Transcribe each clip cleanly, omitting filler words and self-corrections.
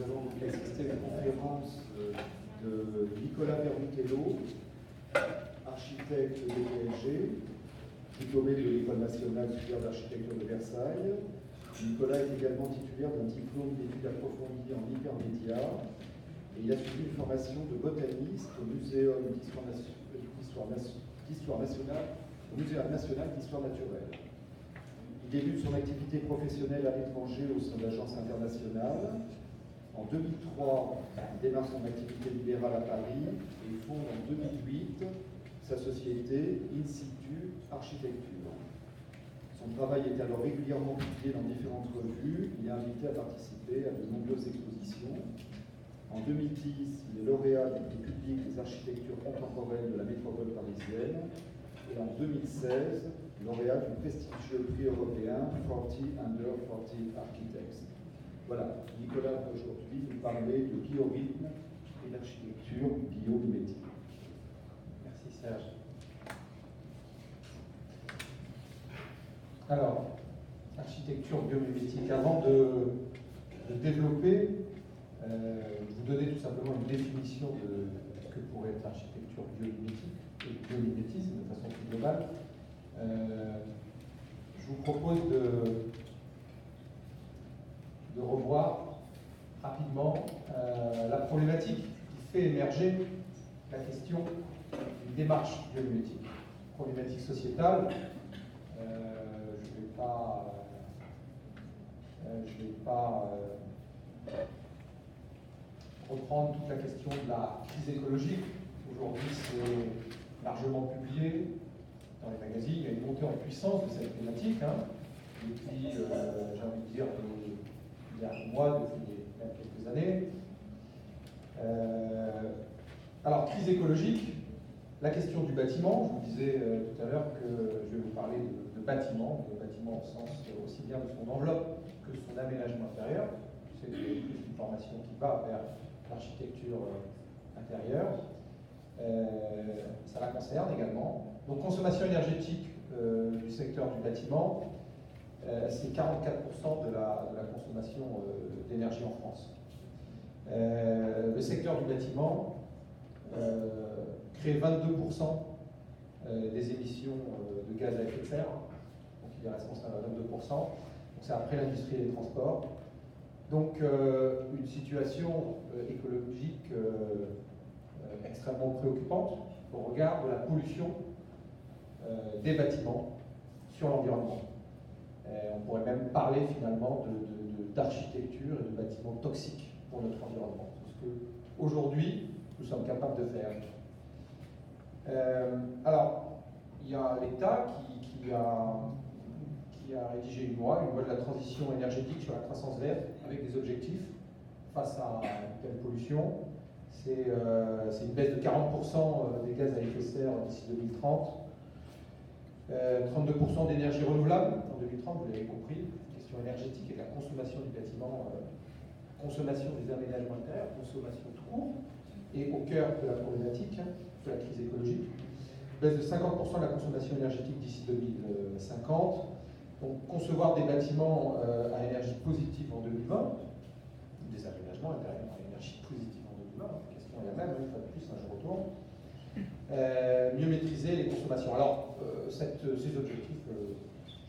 nous avons donc assisté à une conférence de Nicolas Perrutello, architecte de l'EPLG, diplômé de l'École nationale supérieure d'architecture de Versailles. Nicolas est également titulaire d'un diplôme d'études approfondies en hypermédia et il a suivi une formation de botaniste au Muséum d'Histoire nationale, au Muséum national d'histoire naturelle. Il débute son activité professionnelle à l'étranger au sein d'agences internationales. En 2003, il démarre son activité libérale à Paris et fonde en 2008 sa société In situ Architecture. Son travail est alors régulièrement publié dans différentes revues. Il est invité à participer à de nombreuses expositions. En 2010, il est lauréat du prix public des architectures contemporaines de la métropole parisienne. Et en 2016, lauréat du prestigieux prix européen 40 Under 40 Architects. Voilà, Nicolas va aujourd'hui nous parler de biorhythme et d'architecture biomimétique. Merci Serge. Alors, architecture biomimétique. Avant de développer, vous donner tout simplement une définition de ce que pourrait être l'architecture biomimétique et le biomimétisme de façon plus globale. Je vous propose de revoir rapidement la problématique qui fait émerger la question d'une démarche biomimétique. Problématique sociétale. Je ne vais pas reprendre toute la question de la crise écologique. Aujourd'hui, c'est largement publié dans les magazines. Il y a une montée en puissance de cette thématique. Depuis, j'ai envie de dire, il y a un mois, depuis quelques années. Alors, crise écologique, la question du bâtiment. Je vous disais tout à l'heure que je vais vous parler de bâtiment au sens aussi bien de son enveloppe que de son aménagement intérieur. C'est une formation qui va vers l'architecture intérieure. Ça la concerne également. Donc, consommation énergétique du secteur du bâtiment, c'est 44% de la consommation d'énergie en France. Le secteur du bâtiment crée 22% des émissions de gaz à effet de serre, donc il est responsable à 22%, donc c'est après l'industrie et les transports. Donc une situation écologique extrêmement préoccupante au regard de la pollution des bâtiments sur l'environnement. On pourrait même parler finalement d'architecture et de bâtiments toxiques pour notre environnement. C'est ce qu'aujourd'hui nous sommes capables de faire. Alors, il y a l'État qui a rédigé une loi de la transition énergétique sur la croissance verte avec des objectifs face à une telle pollution. C'est une baisse de 40% des gaz à effet de serre d'ici 2030. 32% d'énergie renouvelable en 2030, vous l'avez compris, question énergétique et de la consommation du bâtiment, consommation des aménagements intérieurs, consommation tout court, et au cœur de la problématique de la crise écologique. Baisse de 50% de la consommation énergétique d'ici 2050. Donc concevoir des bâtiments à énergie positive en 2020, des aménagements intérieurs à énergie positive en 2020, la question est la même, une fois de plus, je retourne. Mieux maîtriser les consommations. Alors, ces objectifs,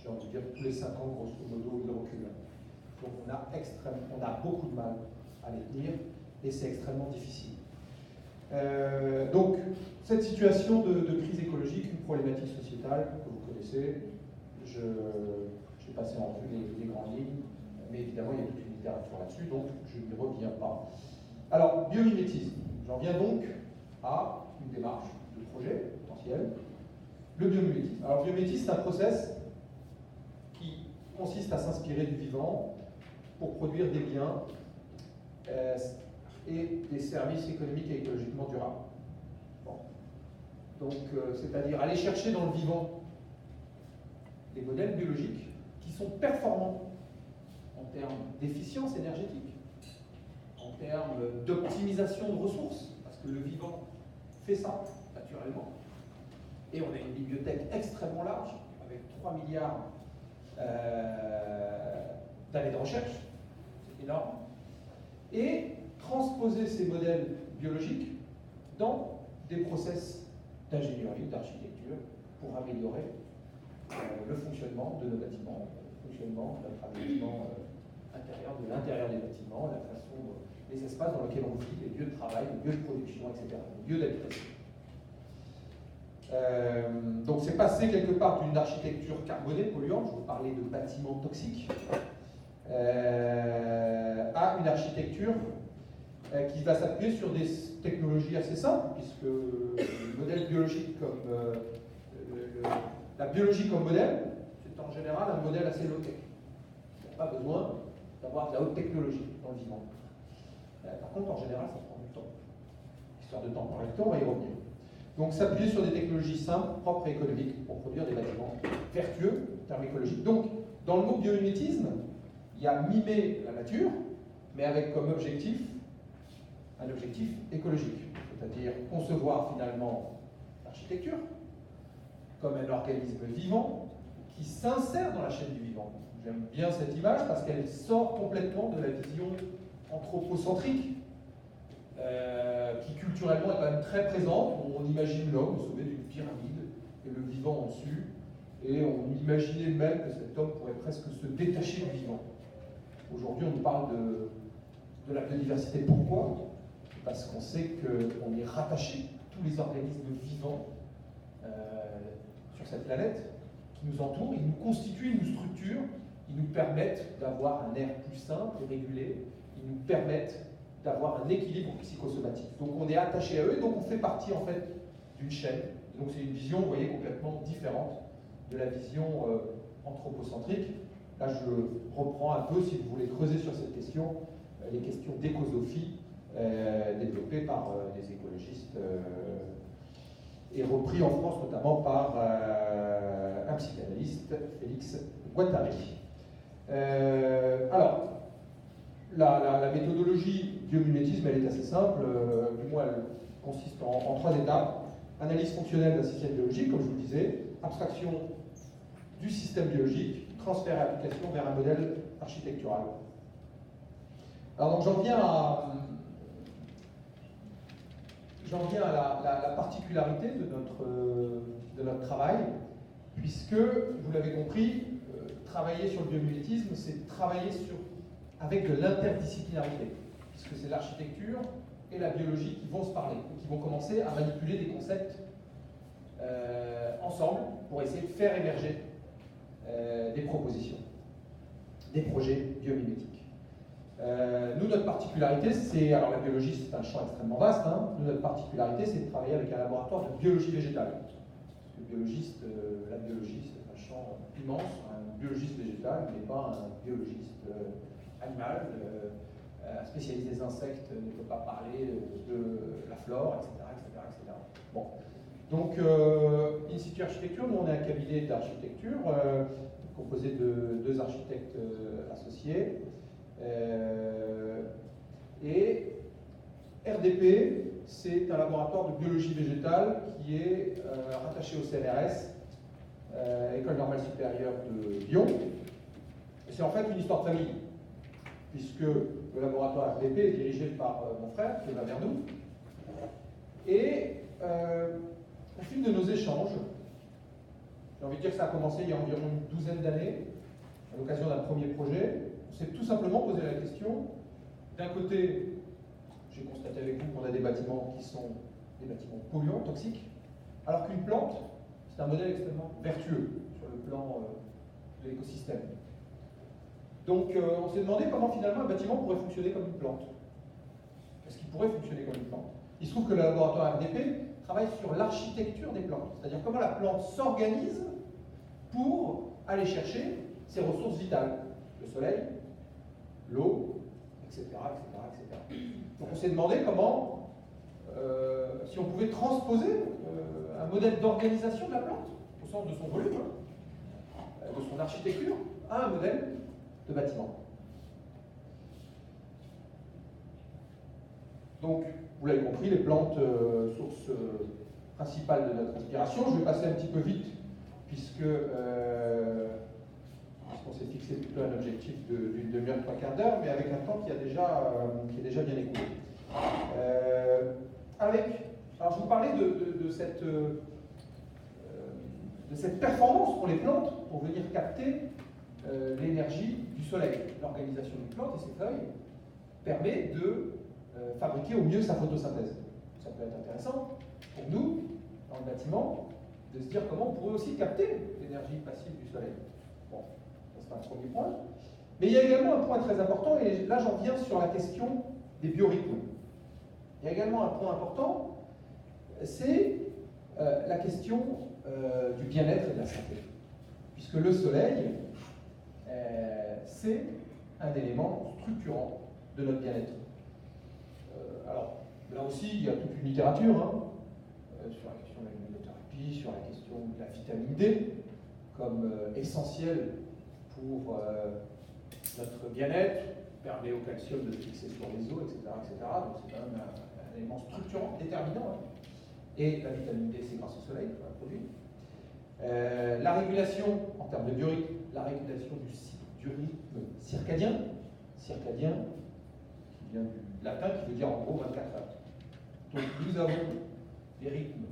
j'ai envie de dire, tous les 5 ans, grosso modo, ils reculent. Donc, on a beaucoup de mal à les tenir et c'est extrêmement difficile. Donc, cette situation de crise écologique, une problématique sociétale que vous connaissez, j'ai passé en revue les grandes lignes, mais évidemment, il y a toute une littérature là-dessus, donc je n'y reviens pas. Alors, biomimétisme. J'en viens donc à une démarche de projet potentiel. Le biomimétisme. Alors, le biomimétisme, c'est un process qui consiste à s'inspirer du vivant pour produire des biens et des services économiques et écologiquement durables. Bon. Donc, c'est-à-dire aller chercher dans le vivant des modèles biologiques qui sont performants en termes d'efficience énergétique, en termes d'optimisation de ressources, parce que le vivant fait ça naturellement. Et on a une bibliothèque extrêmement large, avec 3 milliards d'années de recherche, c'est énorme. et transposer ces modèles biologiques dans des process d'ingénierie, d'architecture, pour améliorer le fonctionnement de nos bâtiments, le fonctionnement de notre aménagement intérieur, de l'intérieur des bâtiments, la façon, les espaces dans lesquels on vit, les lieux de travail, les lieux de production, etc., les lieux d'habitation. Donc c'est passé quelque part d'une architecture carbonée, polluante, je vous parlais de bâtiments toxiques, à une architecture qui va s'appuyer sur des technologies assez simples, puisque le modèle biologique comme la biologie comme modèle, c'est en général un modèle assez low-tech. Il n'y a pas besoin d'avoir de la haute technologie dans le vivant. Par contre, en général, ça prend du temps. Histoire de temps par le temps, on va y revenir. Donc s'appuyer sur des technologies simples, propres et économiques pour produire des bâtiments vertueux en termes écologiques. Donc, dans le mot biomimétisme, il y a mimer la nature, mais avec comme objectif un objectif écologique, c'est-à-dire concevoir finalement l'architecture comme un organisme vivant qui s'insère dans la chaîne du vivant. J'aime bien cette image parce qu'elle sort complètement de la vision anthropocentrique qui culturellement est quand même très présente. On imagine l'homme au sommet d'une pyramide et le vivant en dessus, et on imaginait même que cet homme pourrait presque se détacher du vivant. Aujourd'hui, on nous parle de la biodiversité. Pourquoi ? Parce qu'on sait qu'on est rattaché, tous les organismes vivants sur cette planète qui nous entourent, ils nous constituent, ils nous structurent, ils nous permettent d'avoir un air plus sain, plus régulé, ils nous permettent d'avoir un équilibre psychosomatique. Donc on est attaché à eux, et donc on fait partie en fait d'une chaîne. Donc c'est une vision, vous voyez, complètement différente de la vision anthropocentrique. Là je reprends un peu, si vous voulez creuser sur cette question, les questions d'écosophie développées par des écologistes et repris en France notamment par un psychanalyste, Félix Guattari. Alors, la méthodologie biomimétisme, elle est assez simple, du moins elle consiste en 3 étapes. Analyse fonctionnelle d'un système biologique, comme je vous le disais, abstraction du système biologique, transfert et application vers un modèle architectural. Alors donc j'en viens à la particularité de notre travail, puisque, vous l'avez compris, travailler sur le biomimétisme, c'est travailler avec de l'interdisciplinarité, puisque c'est l'architecture et la biologie qui vont se parler, qui vont commencer à manipuler des concepts ensemble pour essayer de faire émerger des propositions, des projets biomimétiques. Nous, notre particularité, c'est, alors la biologie c'est un champ extrêmement vaste, hein. Nous, notre particularité c'est de travailler avec un laboratoire de biologie végétale. Parce que la biologie c'est un champ immense, un biologiste végétal n'est pas un biologiste animal, un spécialiste des insectes ne peut pas parler de la flore, etc. etc. Bon. Donc, Institut Architecture, nous on est un cabinet d'architecture composé de 2 architectes associés. Et RDP, c'est un laboratoire de biologie végétale qui est rattaché au CNRS, École normale supérieure de Lyon. Et c'est en fait une histoire de famille, puisque le laboratoire RDP est dirigé par mon frère, Clément Vernou. Et au fil de nos échanges, j'ai envie de dire que ça a commencé il y a environ une 12aine d'années, à l'occasion d'un premier projet. On s'est tout simplement posé la question, d'un côté, j'ai constaté avec vous qu'on a des bâtiments qui sont des bâtiments polluants, toxiques, alors qu'une plante, c'est un modèle extrêmement vertueux sur le plan de l'écosystème. Donc on s'est demandé comment finalement un bâtiment pourrait fonctionner comme une plante. Est-ce qu'il pourrait fonctionner comme une plante? Il se trouve que le laboratoire RDP travaille sur l'architecture des plantes, c'est-à-dire comment la plante s'organise pour aller chercher ses ressources vitales, le soleil, l'eau, etc., etc. Donc on s'est demandé comment, si on pouvait transposer un modèle d'organisation de la plante, au sens de son volume, de son architecture, à un modèle de bâtiment. Donc, vous l'avez compris, les plantes, source principale de notre inspiration. Je vais passer un petit peu vite, puisqu'on on s'est fixé plutôt un objectif d'une demi-heure, 3/4 d'heure, mais avec un temps qui est déjà bien écoulé. Alors je vous parlais de cette performance qu'ont les plantes pour venir capter l'énergie du soleil. L'organisation d'une plante et ses feuilles permet de fabriquer au mieux sa photosynthèse. Ça peut être intéressant pour nous, dans le bâtiment, de se dire comment on pourrait aussi capter l'énergie passive du soleil. Bon, ça c'est un premier point. Mais il y a également un point très important, et là j'en viens sur la question des biorhythmes. Il y a également un point important, c'est la question du bien-être et de la santé. Puisque le soleil, c'est un élément structurant de notre bien-être. Alors, là aussi, il y a toute une littérature sur la question de la luminothérapie, sur la question de la vitamine D, comme essentielle pour notre bien-être, permet au calcium de se fixer sur les os, etc. etc. Donc c'est quand même un élément structurant, déterminant. Et la vitamine D, c'est grâce au soleil qu'on la produit. La régulation, en termes de biorhythme, la régulation du rythme circadien, qui vient du latin, qui veut dire en gros 24 heures. Donc nous avons des rythmes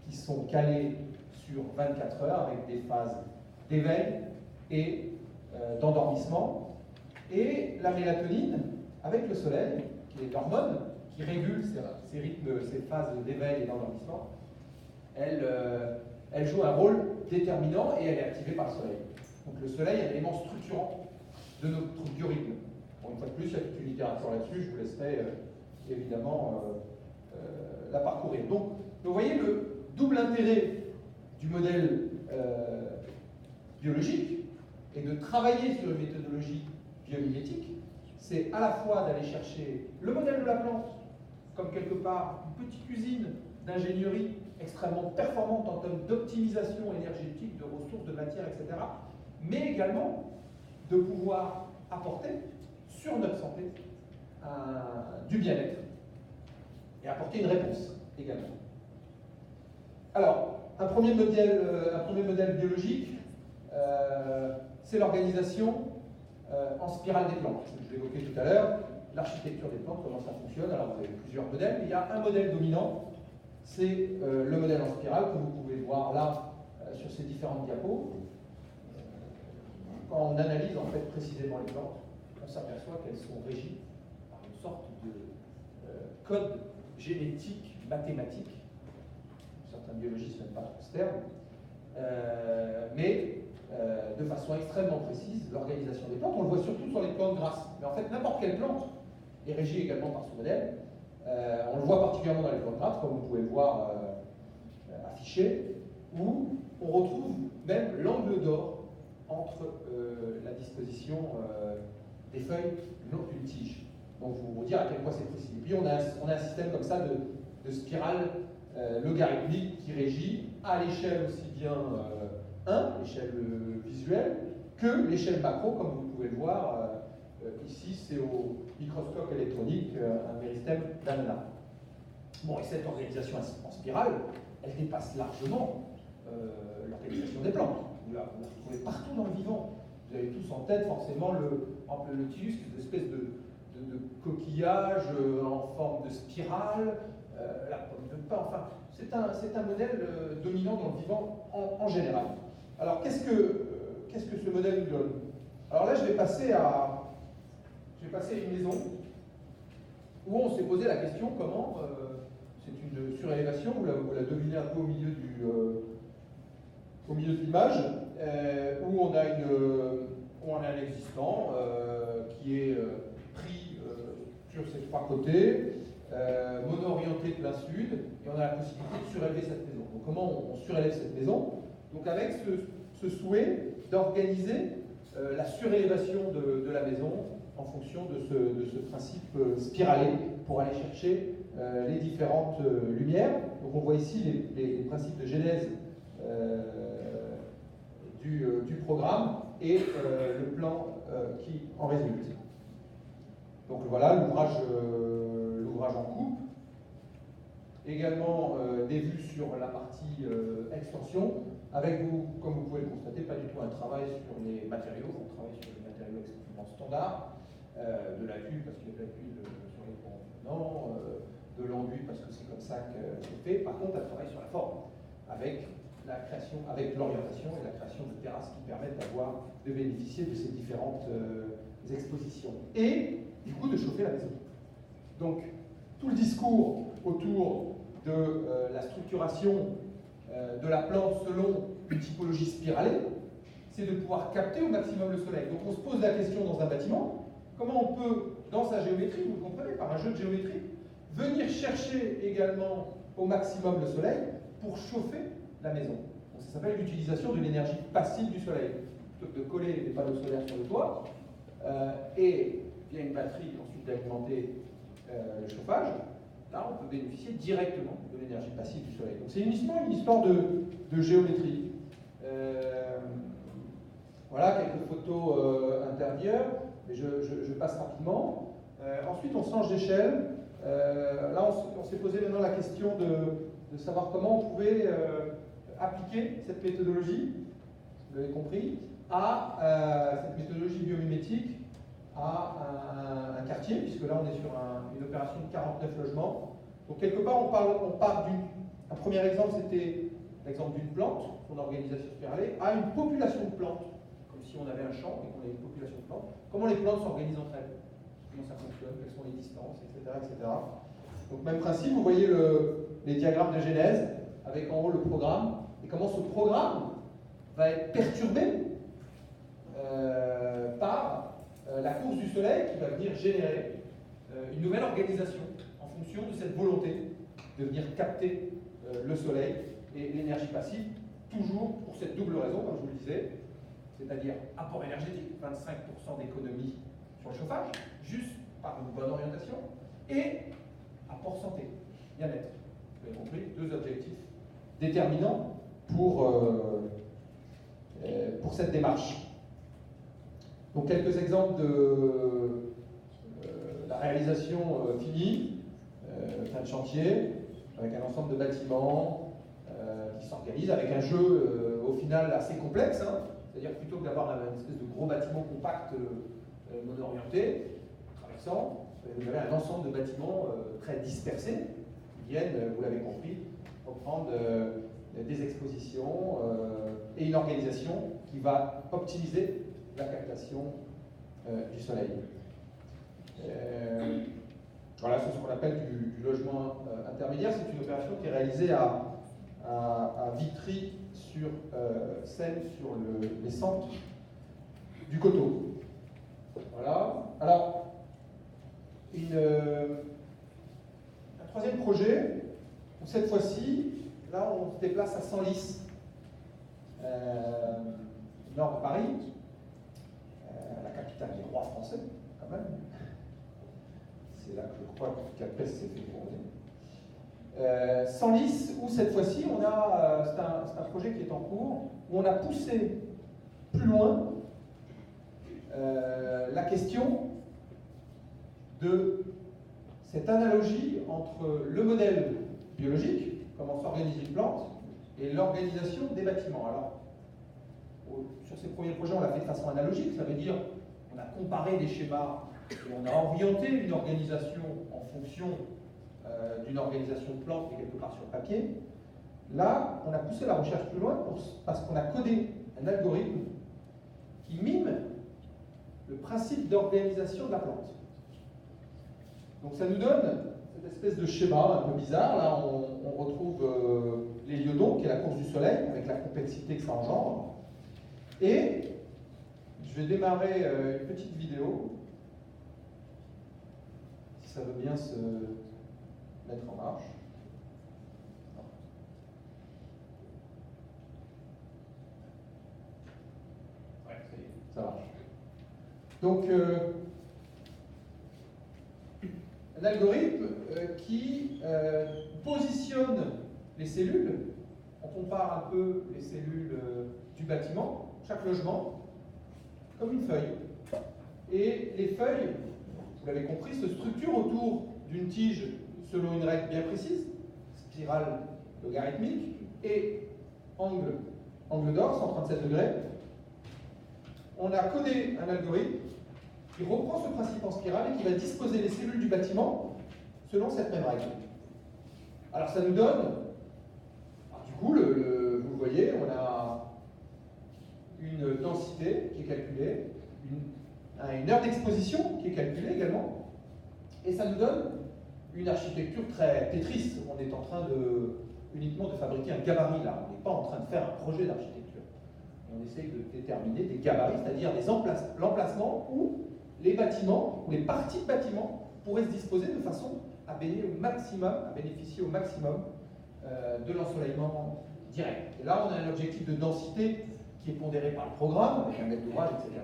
qui sont calés sur 24 heures avec des phases d'éveil et d'endormissement. Et la mélatonine, avec le soleil, qui est l'hormone qui régule ces rythmes, ces phases d'éveil et d'endormissement, elle joue un rôle déterminant et elle est activée par le soleil. Donc le soleil est un élément structurant de notre biorhythme. Bon, une fois de plus, il y a toute une littérature là-dessus, je vous laisserai évidemment la parcourir. Donc, vous voyez le double intérêt du modèle biologique et de travailler sur une méthodologie biomimétique, c'est à la fois d'aller chercher le modèle de la plante comme quelque part une petite usine d'ingénierie extrêmement performante en termes d'optimisation énergétique, de ressources, de matière, etc., mais également de pouvoir apporter sur notre santé du bien-être et apporter une réponse également. Alors, un premier modèle biologique, c'est l'organisation en spirale des plantes. Je l'évoquais tout à l'heure, l'architecture des plantes, comment ça fonctionne. Alors vous avez plusieurs modèles, mais il y a un modèle dominant, c'est le modèle en spirale que vous pouvez voir là sur ces différentes diapos. Quand on analyse en fait précisément les plantes, on s'aperçoit qu'elles sont régies par une sorte de code génétique mathématique. Certains biologistes n'aiment pas trop ce terme, mais de façon extrêmement précise, l'organisation des plantes. On le voit surtout sur les plantes grasses. Mais en fait, n'importe quelle plante est régie également par ce modèle. On le voit particulièrement dans les plantes grasses, comme vous pouvez le voir affiché, où on retrouve même l'angle d'or entre la disposition des feuilles d'une tige. Donc, vous dire à quel point c'est précis. Et puis, on a un système comme ça de spirale logarithmique qui régit à l'échelle aussi bien l'échelle visuelle, que l'échelle macro, comme vous pouvez le voir ici, c'est au microscope électronique un méristème d'Anna. Bon, et cette organisation en spirale, elle dépasse largement l'organisation des plantes. Vous la retrouvez partout dans le vivant. Vous avez tous en tête forcément le Nautilus, qui est une espèce de coquillage en forme de spirale, la pomme de pain, enfin, c'est un modèle dominant dans le vivant en général. Alors, qu'est-ce que ce modèle nous donne? Alors là, je vais passer à une maison où on s'est posé la question comment, c'est une surélévation, vous la devinez un peu au milieu de l'image, où on a un existant qui est pris sur ces trois côtés, mono-orienté plein sud, et on a la possibilité de surélever cette maison. Donc comment on surélève cette maison? Donc avec ce souhait d'organiser la surélévation de la maison en fonction de ce principe spiralé pour aller chercher les différentes lumières. Donc on voit ici les principes de genèse du programme et le plan qui en résulte. Donc voilà l'ouvrage en coupe. Également des vues sur la partie extension. avec vous, comme vous pouvez le constater, pas du tout un travail sur les matériaux, on travaille sur les matériaux extrêmement standards, de la tuile parce qu'il y a de la tuile sur les ponts, de l'enduit parce que c'est comme ça que c'est fait. Par contre, un travail sur la forme, avec la création, avec l'orientation et la création de terrasses qui permettent de bénéficier de ces différentes expositions. Et du coup de chauffer la maison. Donc tout le discours autour de la structuration de la plante selon une typologie spiralée, c'est de pouvoir capter au maximum le soleil. Donc on se pose la question dans un bâtiment, comment on peut, dans sa géométrie, vous le comprenez, par un jeu de géométrie, venir chercher également au maximum le soleil pour chauffer la maison. Donc ça s'appelle l'utilisation de l'énergie passive du soleil. Plutôt que de coller des panneaux solaires sur le toit, et via une batterie ensuite d'alimenter le chauffage, là on peut bénéficier directement de l'énergie passive du soleil. Donc c'est uniquement une histoire de géométrie. Voilà quelques photos intérieures, mais je passe rapidement. Ensuite on change d'échelle. Là on s'est posé maintenant la question de savoir comment on pouvait appliquer cette méthodologie, vous l'avez compris, à cette méthodologie biomimétique à un quartier, puisque là on est sur une opération de 49 logements. Donc quelque part on part un premier exemple, c'était l'exemple d'une plante, son organisation spiralée, à une population de plantes, comme si on avait un champ et qu'on avait une population de plantes. Comment les plantes s'organisent entre elles, comment ça fonctionne, quelles sont les distances, etc. etc. Donc même principe, vous voyez les diagrammes de genèse, avec en haut le programme, et comment ce programme va être perturbé par la course du soleil qui va venir générer une nouvelle organisation en fonction de cette volonté de venir capter le soleil et l'énergie passive, toujours pour cette double raison, comme je vous le disais, c'est-à-dire apport énergétique, 25% d'économie sur le chauffage, juste par une bonne orientation, et apport santé, bien-être. Vous avez compris, deux objectifs déterminants pour cette démarche. Donc quelques exemples de la réalisation finie, fin de chantier, avec un ensemble de bâtiments qui s'organisent avec un jeu au final assez complexe, hein. C'est-à-dire plutôt que d'avoir une espèce de gros bâtiment compact mono-orienté, traversant, vous avez un ensemble de bâtiments très dispersés qui viennent, vous l'avez compris, reprendre des expositions et une organisation qui va optimiser la captation du soleil. Voilà, c'est ce qu'on appelle du logement intermédiaire. C'est une opération qui est réalisée à Vitry-sur-Seine, sur les centres du coteau. Voilà. Alors, un troisième projet, où cette fois-ci, là on se déplace à Senlis, nord de Paris, la capitale des rois français, quand même. C'est là que je crois que Capes s'est fait fonder. Senlis, où cette fois-ci, c'est un projet qui est en cours, où on a poussé plus loin la question de cette analogie entre le modèle biologique, comment s'organise une plante, et l'organisation des bâtiments. Alors, sur ces premiers projets, on l'a fait de façon analogique, ça veut dire on a comparé des schémas et on a orienté une organisation en fonction d'une organisation de plante qui est quelque part sur le papier. Là, on a poussé la recherche plus loin parce qu'on a codé un algorithme qui mime le principe d'organisation de la plante. Donc ça nous donne cette espèce de schéma un peu bizarre. Là, on retrouve l'héliodon, qui est la course du soleil, avec la complexité que ça engendre. Et je vais démarrer une petite vidéo, si ça veut bien se mettre en marche. Ouais, ça y est, ça marche. Donc, un algorithme qui positionne les cellules. On compare un peu les cellules du bâtiment, chaque logement, comme une feuille. Et les feuilles, vous l'avez compris, se structurent autour d'une tige selon une règle bien précise, spirale logarithmique et angle angle d'or, 137 degrés. On a codé un algorithme qui reprend ce principe en spirale et qui va disposer les cellules du bâtiment selon cette même règle. Alors ça nous donne, du coup, vous le voyez, on a une densité qui est calculée, une heure d'exposition qui est calculée également, et ça nous donne une architecture très Tetris. On est en train uniquement de fabriquer un gabarit là, on n'est pas en train de faire un projet d'architecture. On essaye de déterminer des gabarits, c'est-à-dire l'emplacement où les bâtiments, ou les parties de bâtiments pourraient se disposer de façon à bénéficier au maximum de l'ensoleillement direct. Et là, on a un objectif de densité qui est pondéré par le programme, avec un mètre d'ouvrage, etc.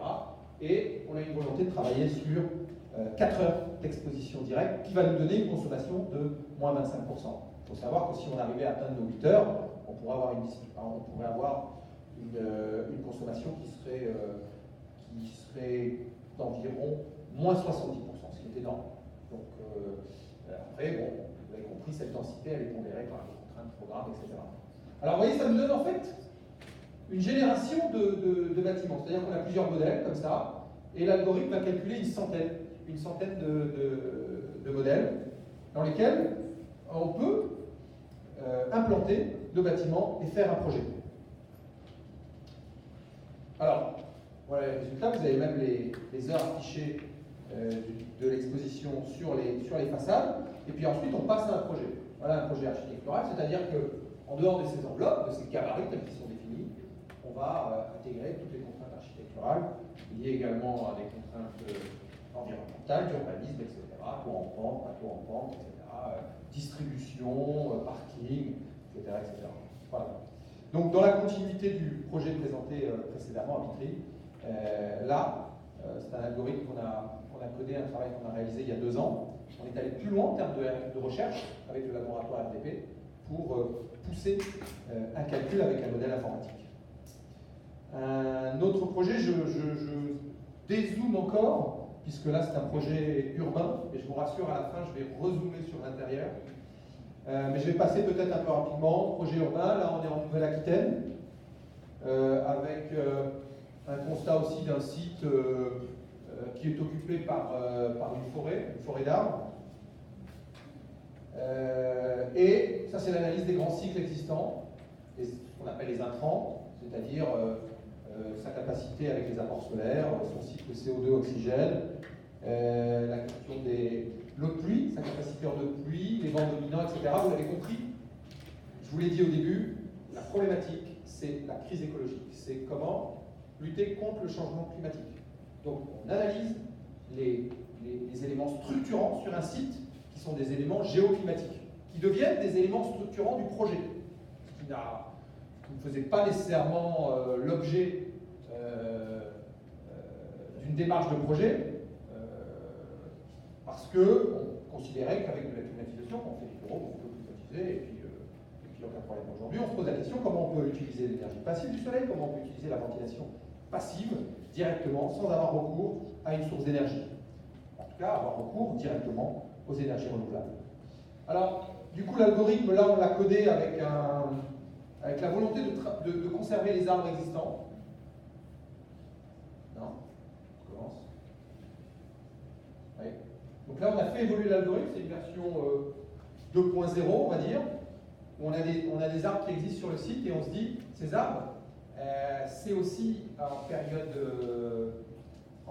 Et on a une volonté de travailler sur 4 heures d'exposition directe, qui va nous donner une consommation de moins 25%. Il faut savoir que si on arrivait à atteindre nos 8 heures, on pourrait avoir une consommation qui serait d'environ moins 70%, ce qui est énorme. Donc, après, bon, vous avez compris, cette densité, elle est pondérée par les contraintes de programme, etc. Alors, vous voyez, ça nous donne en fait une génération de bâtiments. C'est-à-dire qu'on a plusieurs modèles, comme ça, et l'algorithme va calculer une centaine de modèles dans lesquels on peut implanter nos bâtiments et faire un projet. Alors, voilà les résultats. Vous avez même les heures affichées de l'exposition sur les façades. Et puis ensuite, on passe à un projet. Voilà un projet architectural, c'est-à-dire qu'en dehors de ces enveloppes, de ces gabarits tels qu'ils sont définis, on va intégrer toutes les contraintes architecturales, liées également à des contraintes environnementales, d'urbanisme, etc. Toit en pente, pas toit en pente, etc. Distribution, parking, etc., etc. Voilà. Donc, dans la continuité du projet présenté précédemment à Vitry, là, c'est un algorithme qu'on a codé, un travail qu'on a réalisé il y a 2 ans. On est allé plus loin en termes de recherche avec le laboratoire RDP pour pousser un calcul avec un modèle informatique. Un autre projet, je dézoome encore, puisque là c'est un projet urbain, et je vous rassure, à la fin je vais rezoomer sur l'intérieur. Mais je vais passer peut-être un peu rapidement. Projet urbain, là on est en Nouvelle-Aquitaine, avec un constat aussi d'un site qui est occupé par une forêt d'arbres. Et ça c'est l'analyse des grands cycles existants, ce qu'on appelle les intrants, c'est-à-dire sa capacité avec les apports solaires, son cycle CO2, oxygène, la question de l'eau de pluie, sa capacité en eau de pluie, les vents dominants, etc. Vous l'avez compris, je vous l'ai dit au début, la problématique c'est la crise écologique, c'est comment lutter contre le changement climatique. Donc on analyse les éléments structurants sur un site qui sont des éléments géoclimatiques, qui deviennent des éléments structurants du projet, ce qui ne faisait pas nécessairement l'objet d'une démarche de projet, parce qu'on considérait qu'avec de la climatisation, quand on fait du bureau, on peut climatiser, et puis aucun problème. Aujourd'hui, on se pose la question comment on peut utiliser l'énergie passive du soleil, comment on peut utiliser la ventilation passive directement, sans avoir recours à une source d'énergie. En tout cas, avoir recours directement aux énergies renouvelables. Alors, du coup, l'algorithme, là, on l'a codé avec la volonté de conserver les arbres existants. Non, on commence. Oui. Donc là, on a fait évoluer l'algorithme, c'est une version 2.0, on va dire. Où on a des arbres qui existent sur le site et on se dit, ces arbres, c'est aussi en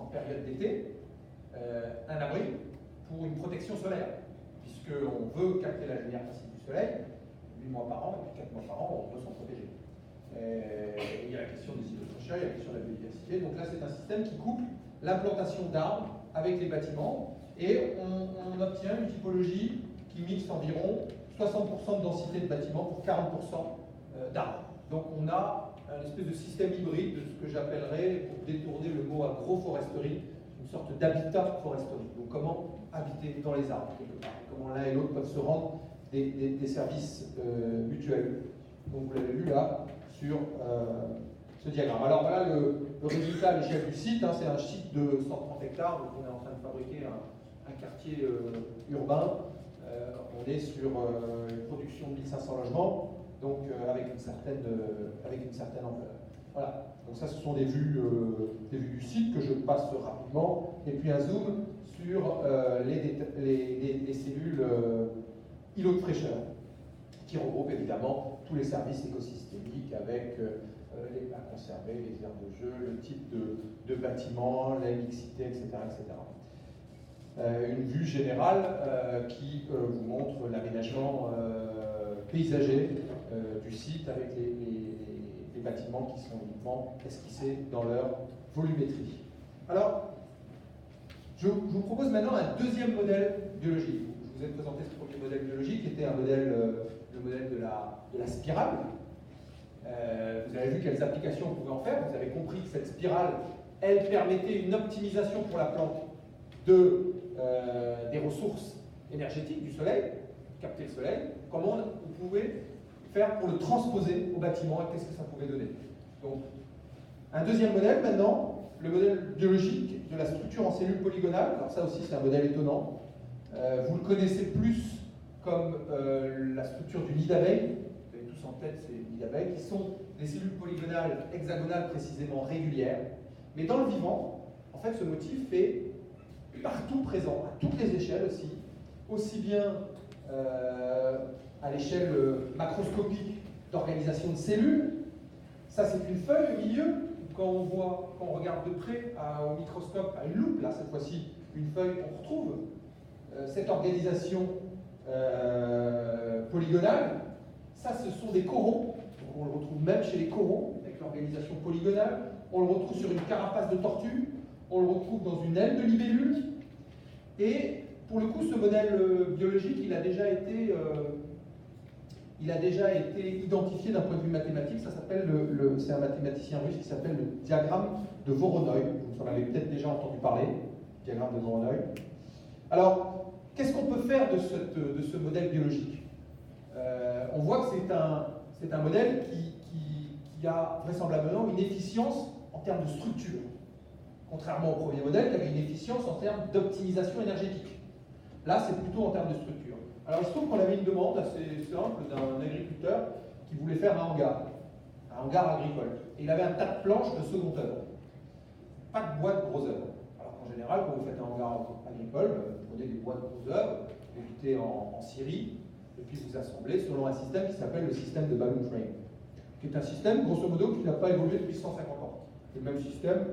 période d'été un abri pour une protection solaire, puisqu'on veut capter la lumière passive du soleil 8 mois par an et puis 4 mois par an, on peut s'en protéger. Il y a la question des îlots de fraîcheur, il y a la question de la biodiversité. Donc là, c'est un système qui couple l'implantation d'arbres avec les bâtiments et on obtient une typologie qui mixe environ 60% de densité de bâtiments pour 40% d'arbres. Donc on a un espèce de système hybride de ce que j'appellerais, pour détourner le mot agroforesterie, une sorte d'habitat foresterie. Donc comment habiter dans les arbres, quelque part, comment l'un et l'autre peuvent se rendre des services mutuels. Donc vous l'avez vu là sur ce diagramme. Alors voilà le résultat à l'échelle du site, c'est un site de 130 hectares, donc on est en train de fabriquer un quartier urbain. On est sur une production de 1500 logements. donc avec une certaine ampleur. Voilà, donc ça ce sont des vues du site que je passe rapidement, et puis un zoom sur les cellules îlots de fraîcheur, qui regroupent évidemment tous les services écosystémiques avec les plats conservés, les aires de jeu, le type de bâtiment, la mixité, etc. Une vue générale qui vous montre l'aménagement paysager du site avec les bâtiments qui sont uniquement esquissés dans leur volumétrie. Alors, je vous propose maintenant un deuxième modèle biologique. Je vous ai présenté ce premier modèle biologique qui était un modèle, le modèle de la spirale. Vous avez vu quelles applications on pouvait en faire. Vous avez compris que cette spirale, elle permettait une optimisation pour la plante des ressources énergétiques du soleil, capter le soleil. Comment vous pouvez faire pour le transposer au bâtiment et qu'est-ce que ça pouvait donner. Donc, un deuxième modèle maintenant, le modèle biologique de la structure en cellules polygonales. Alors ça aussi c'est un modèle étonnant. Vous le connaissez plus comme la structure du nid d'abeille. Vous avez tous en tête ces nids d'abeilles qui sont des cellules polygonales hexagonales précisément régulières. Mais dans le vivant, en fait ce motif est partout présent, à toutes les échelles aussi bien à l'échelle macroscopique d'organisation de cellules. Ça c'est une feuille au milieu. Quand on regarde de près au microscope, à une loupe, là cette fois-ci, une feuille, on retrouve cette organisation polygonale. Ça, ce sont des coraux. On le retrouve même chez les coraux, avec l'organisation polygonale. On le retrouve sur une carapace de tortue. On le retrouve dans une aile de libellule. Et pour le coup, ce modèle biologique, il a déjà été identifié d'un point de vue mathématique. Ça s'appelle c'est un mathématicien russe qui s'appelle le diagramme de Voronoi. Vous en avez peut-être déjà entendu parler, diagramme de Voronoi. Alors, qu'est-ce qu'on peut faire de ce modèle biologique? On voit que c'est un modèle qui a vraisemblablement une efficience en termes de structure, contrairement au premier modèle qui avait une efficience en termes d'optimisation énergétique. Là, c'est plutôt en termes de structure. Alors, il se trouve qu'on avait une demande assez simple d'un agriculteur qui voulait faire un hangar agricole. Et il avait un tas de planches de seconde œuvre, pas de bois de gros œuvre. Alors qu'en général, quand vous faites un hangar agricole, vous prenez des bois de gros œuvre, vous mettez en scierie, et puis vous assemblez selon un système qui s'appelle le système de balloon frame, qui est un système, grosso modo, qui n'a pas évolué depuis 150 ans. C'est le même système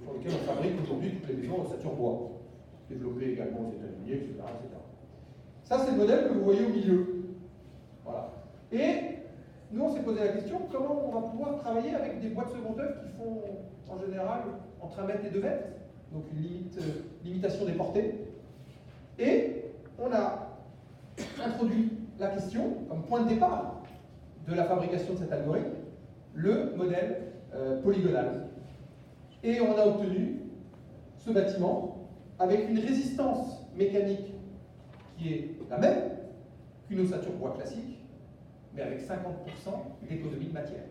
sur lequel on fabrique aujourd'hui toutes les maisons ossature bois, développé également aux États-Unis, etc., etc. Ça, c'est le modèle que vous voyez au milieu. Voilà. Et nous, on s'est posé la question, comment on va pouvoir travailler avec des bois de seconde œuvre qui font, en général, entre 1 mètre et 2 mètres, donc une limitation des portées. Et on a introduit la question, comme point de départ de la fabrication de cet algorithme, le modèle polygonal. Et on a obtenu ce bâtiment avec une résistance mécanique qui est la même qu'une ossature bois classique, mais avec 50% d'économie de matière.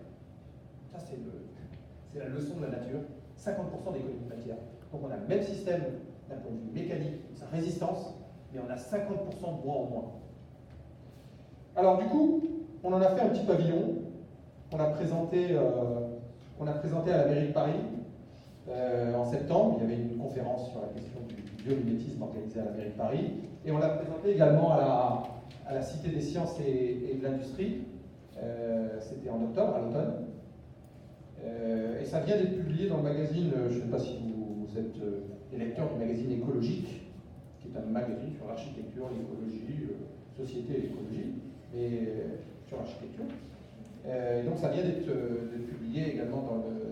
Ça, c'est la leçon de la nature, 50% d'économie de matière. Donc on a le même système d'un point de vue mécanique, sa résistance, mais on a 50% de bois en moins. Alors du coup, on en a fait un petit pavillon qu'on a présenté à la mairie de Paris en septembre. Il y avait une conférence sur la question du biomimétisme organisée à la mairie de Paris. Et on l'a présenté également à la Cité des sciences et de l'industrie. C'était en octobre, à l'automne. Et ça vient d'être publié dans le magazine, je ne sais pas si vous êtes des lecteurs du magazine Écologique, qui est un magazine sur l'architecture, l'écologie, société et l'écologie, mais sur l'architecture. Donc ça vient d'être publié également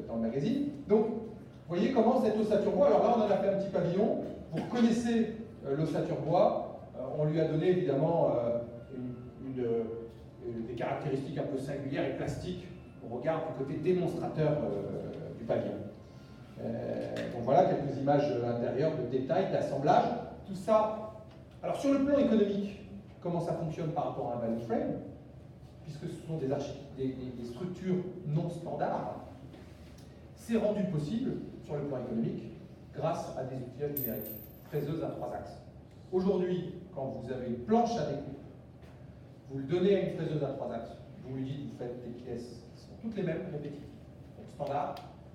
dans le magazine. Donc, vous voyez comment cette ossature bois, alors là on en a fait un petit pavillon, vous reconnaissez l'ossature bois, on lui a donné évidemment des caractéristiques un peu singulières et plastiques au regard du côté démonstrateur du pavillon. Donc voilà quelques images intérieures de détails, d'assemblage. Tout ça, alors sur le plan économique, comment ça fonctionne par rapport à un balloon frame, puisque ce sont des structures non standards, c'est rendu possible sur le plan économique grâce à des outils numériques, fraiseuses à 3 axes. Aujourd'hui, quand vous avez une planche à découpe, vous le donnez à une fraiseuse à 3 axes, vous lui dites, vous faites des pièces qui sont toutes les mêmes, répétitives, donc standard,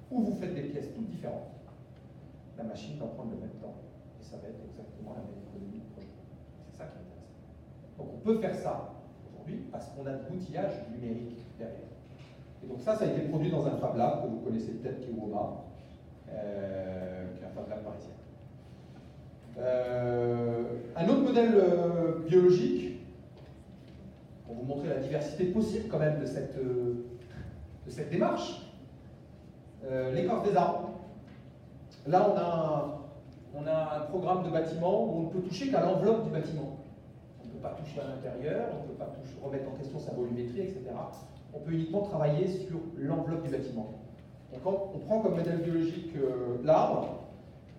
ou vous faites des pièces toutes différentes. La machine va prendre le même temps, et ça va être exactement la même économie de projet. C'est ça qui est intéressant. Donc on peut faire ça aujourd'hui parce qu'on a de l'outillage numérique derrière. Et donc ça a été produit dans un Fab Lab que vous connaissez peut-être, qui est Woma, qui est un Fab Lab parisien. Un autre modèle biologique, pour vous montrer la diversité possible quand même de cette démarche, l'écorce des arbres. Là, on a un programme de bâtiment où on ne peut toucher qu'à l'enveloppe du bâtiment. On ne peut pas toucher à l'intérieur, on ne peut pas remettre en question sa volumétrie, etc. On peut uniquement travailler sur l'enveloppe du bâtiment. Donc, on prend comme modèle biologique l'arbre,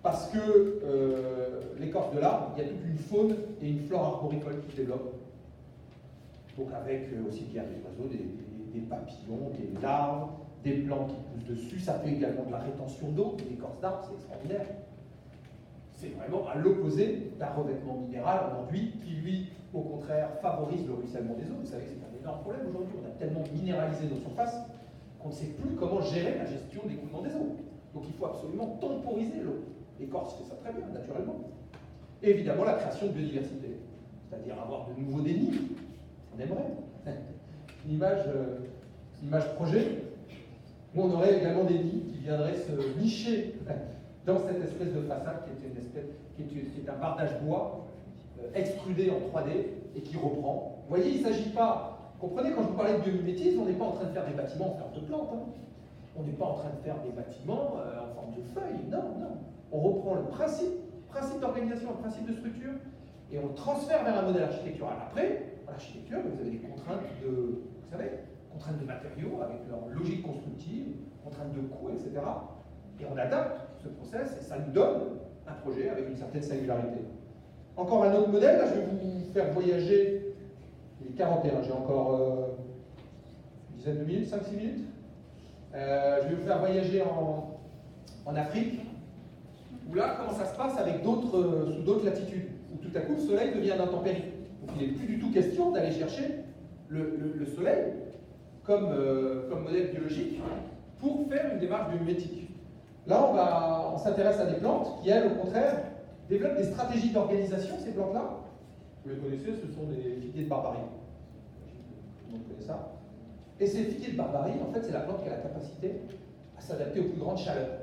parce que l'écorce de l'arbre, il y a toute une faune et une flore arboricole qui se développent. Donc avec aussi bien des oiseaux, des papillons, des larves, des plantes qui poussent dessus. Ça fait également de la rétention d'eau. L'écorce d'arbre, c'est extraordinaire. C'est vraiment à l'opposé d'un revêtement minéral en enduit qui, lui, au contraire, favorise le ruissellement des eaux. Vous savez que c'est un énorme problème aujourd'hui. On a tellement minéralisé nos surfaces qu'on ne sait plus comment gérer la gestion de l'écoulement des eaux. Donc il faut absolument temporiser l'eau. L'écorce fait ça très bien, naturellement. Et évidemment, la création de biodiversité, c'est-à-dire avoir de nouveaux dénis. On aimerait. Une image projet, où on aurait également des nids qui viendraient se nicher dans cette espèce de façade qui est un bardage bois extrudé en 3D et qui reprend. Vous voyez, il ne s'agit pas. Comprenez, quand je vous parlais de biomimétisme, on n'est pas en train de faire des bâtiments en forme de plantes. Hein. On n'est pas en train de faire des bâtiments en forme de feuilles. Non, non. On reprend le principe d'organisation, le principe de structure, et on le transfère vers un modèle architectural. Après, en architecture, vous avez des contraintes contraintes de matériaux avec leur logique constructive, contraintes de coûts, etc. Et on adapte ce process et ça nous donne un projet avec une certaine singularité. Encore un autre modèle, là je vais vous faire voyager, il est 41, j'ai encore une dizaine de minutes, 5-6 minutes. Je vais vous faire voyager en Afrique, où là, comment ça se passe avec sous d'autres latitudes, où tout à coup le soleil devient d'intempérie. Donc il n'est plus du tout question d'aller chercher le soleil comme modèle biologique pour faire une démarche biomimétique. Là, on s'intéresse à des plantes qui, elles, au contraire, développent des stratégies d'organisation, ces plantes-là. Vous les connaissez, ce sont des figuiers de Barbarie. Tout le monde connaît ça. Et ces figuiers de Barbarie, en fait, c'est la plante qui a la capacité à s'adapter aux plus grandes chaleurs,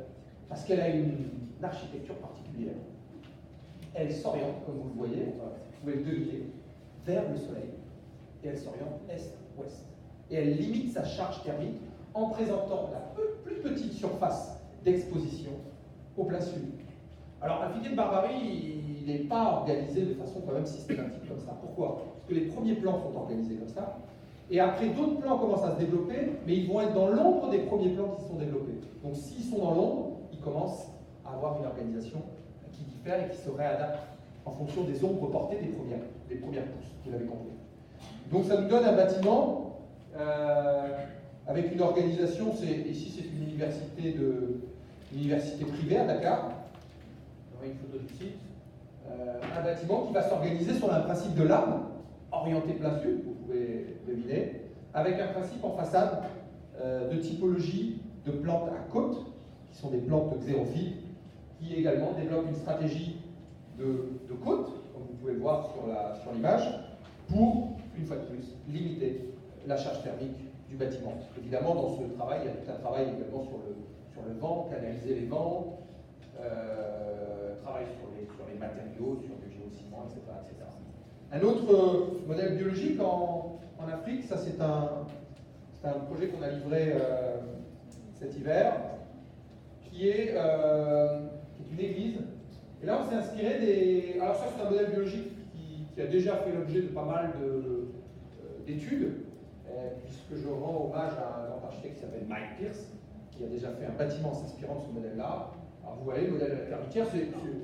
parce qu'elle a une architecture particulière. Elle s'oriente, comme vous le voyez, vous pouvez le deviner, vers le soleil, et elle s'oriente est-ouest. Et elle limite sa charge thermique en présentant la plus petite surface d'exposition au plein sud. Alors, un figuier de Barbarie, il n'est pas organisé de façon quand même systématique comme ça. Pourquoi? Parce que les premiers plants sont organisés comme ça, et après d'autres plants commencent à se développer, mais ils vont être dans l'ombre des premiers plants qui se sont développés. Donc, s'ils sont dans l'ombre, ils commencent à avoir une organisation qui diffère et qui se réadapte en fonction des ombres portées des premières pousses, vous l'avez compris. Donc ça nous donne un bâtiment avec une organisation, ici c'est une université privée à Dakar, vous avez une photo du site, un bâtiment qui va s'organiser sur un principe de lame, orienté plein sud, vous pouvez deviner, avec un principe en façade de typologie de plantes à côte, qui sont des plantes xérophiles, qui également développent une stratégie de côte, comme vous pouvez le voir sur l'image, pour, une fois de plus, limiter la charge thermique du bâtiment. Évidemment, dans ce travail, il y a tout un travail également sur le vent, canaliser les vents, travail sur les matériaux, sur le géociment, etc., etc. Un autre modèle biologique en Afrique, ça c'est un projet qu'on a livré cet hiver, qui est une église. Et là, on s'est inspiré Alors ça, c'est un modèle biologique qui a déjà fait l'objet de pas mal d'études, puisque je rends hommage à un grand architecte qui s'appelle Mike Pierce, qui a déjà fait un bâtiment s'inspirant de ce modèle-là. Alors vous voyez, le modèle de la termitière,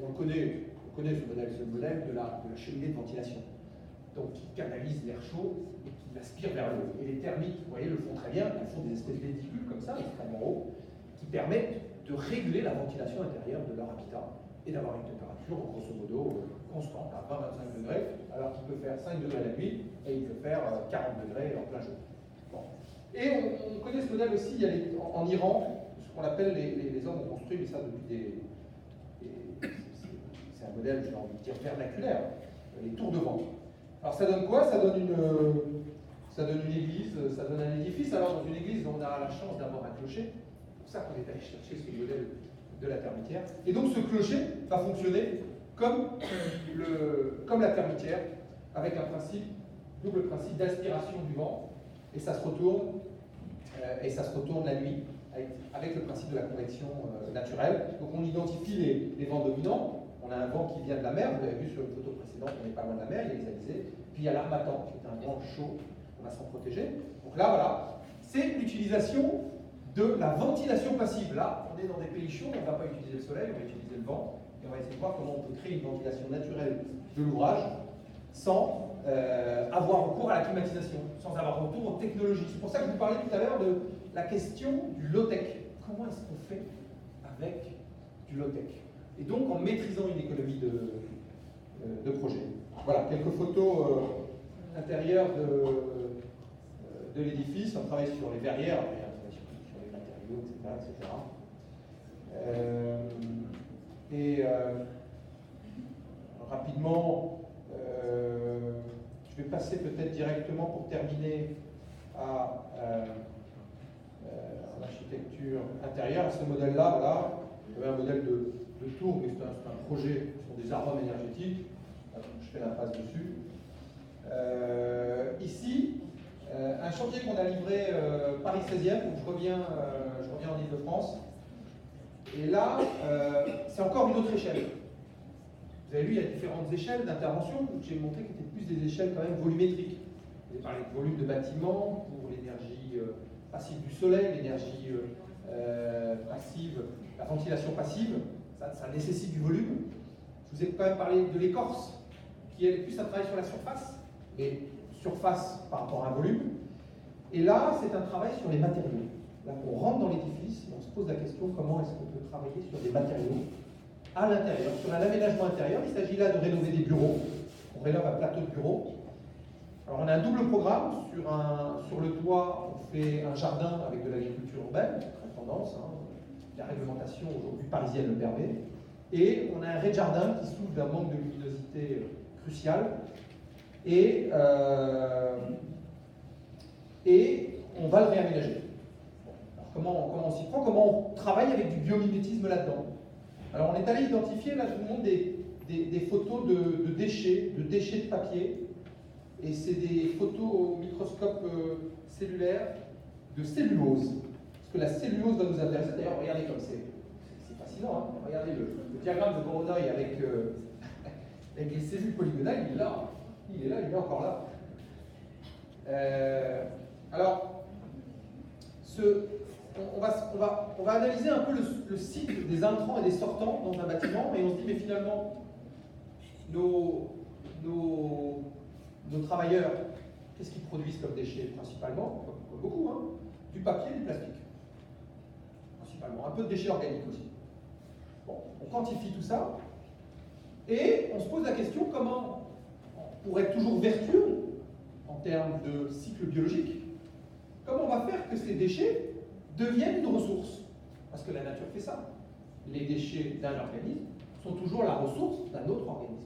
on connaît ce modèle, c'est le modèle de la cheminée de ventilation. Donc qui canalise l'air chaud et qui l'aspire vers le haut. Et les termites, vous voyez, le font très bien, elles font des espèces d'édicules comme ça, extrêmement hauts, qui permettent de réguler la ventilation intérieure de leur habitat et d'avoir une température, grosso modo, constante à 20-25 degrés, alors qu'il peut faire 5 degrés la nuit et il peut faire 40 degrés en plein jour. Bon. Et on connaît ce modèle aussi, il y a en Iran, ce qu'on appelle les hommes ont construit, mais ça depuis c'est un modèle, j'ai envie de dire, vernaculaire, les tours de vent. Alors ça donne quoi? Ça donne une église, ça donne un édifice. Alors dans une église, on a la chance d'avoir un clocher. C'est pour ça qu'on est allé chercher ce modèle de la termitière. Et donc ce clocher va fonctionner comme la termitière, avec un double principe d'aspiration du vent, et ça se retourne la nuit, avec le principe de la convection naturelle. Donc on identifie les vents dominants. On a un vent qui vient de la mer, vous l'avez vu sur une photo précédente, on n'est pas loin de la mer, il y a les alizés. Puis il y a l'armatan, qui est un vent chaud, on va s'en protéger. Donc là, voilà, c'est l'utilisation de la ventilation passive. Là, on est dans des pays chauds, on ne va pas utiliser le soleil, on va utiliser le vent. Et on va essayer de voir comment on peut créer une ventilation naturelle de l'ouvrage sans avoir recours à la climatisation, sans avoir recours aux technologies. C'est pour ça que je vous parlais tout à l'heure de la question du low-tech. Comment est-ce qu'on fait avec du low-tech? Et donc en maîtrisant une économie de projet. Voilà, quelques photos intérieures de l'édifice. On travaille sur les verrières, sur les matériaux, etc. Rapidement, je vais passer peut-être directement pour terminer à l'architecture intérieure. Ce modèle-là, voilà, il y avait un modèle de tour, mais c'est un projet sur des arômes énergétiques. Je fais l'impasse dessus. Ici, un chantier qu'on a livré Paris 16e, donc je reviens en Ile-de-France. Et là, c'est encore une autre échelle. Vous avez vu, il y a différentes échelles d'intervention. J'ai montré que c'était plus des échelles quand même volumétriques. Vous avez parlé de volume de bâtiment pour l'énergie passive du soleil, l'énergie passive, la ventilation passive. Ça nécessite du volume. Je vous ai quand même parlé de l'écorce, qui est plus un travail sur la surface, mais surface par rapport à un volume. Et là, c'est un travail sur les matériaux. Là, on rentre dans l'édifice et on se pose la question comment est-ce qu'on peut travailler sur des matériaux à l'intérieur, sur un aménagement intérieur. Il s'agit là de rénover des bureaux. On rénove un plateau de bureau. Alors, on a un double programme. Sur le toit, on fait un jardin avec de l'agriculture urbaine, très tendance. La réglementation aujourd'hui parisienne le permet. Et on a un rez-de-jardin qui souffre d'un manque de luminosité crucial. Et on va le réaménager. Alors comment on s'y prend? Comment on travaille avec du biomimétisme là-dedans? Alors on est allé identifier, là je vous montre des photos de déchets de papier. Et c'est des photos au microscope cellulaire de cellulose. Parce que la cellulose va nous intéresser. D'ailleurs, regardez comme c'est fascinant. Hein. Regardez le diagramme de Voronoi avec les cellules polygonales, il est là. Il est encore là. Alors, on va analyser un peu le cycle des intrants et des sortants dans un bâtiment, et on se dit, mais finalement, nos travailleurs, qu'est-ce qu'ils produisent comme déchets principalement, comme beaucoup, hein, du papier et du plastique. Principalement, un peu de déchets organiques aussi. Bon, on quantifie tout ça, et on se pose la question comment, pour être toujours vertueux en termes de cycle biologique, comment on va faire que ces déchets deviennent une ressource? Parce que la nature fait ça. Les déchets d'un organisme sont toujours la ressource d'un autre organisme.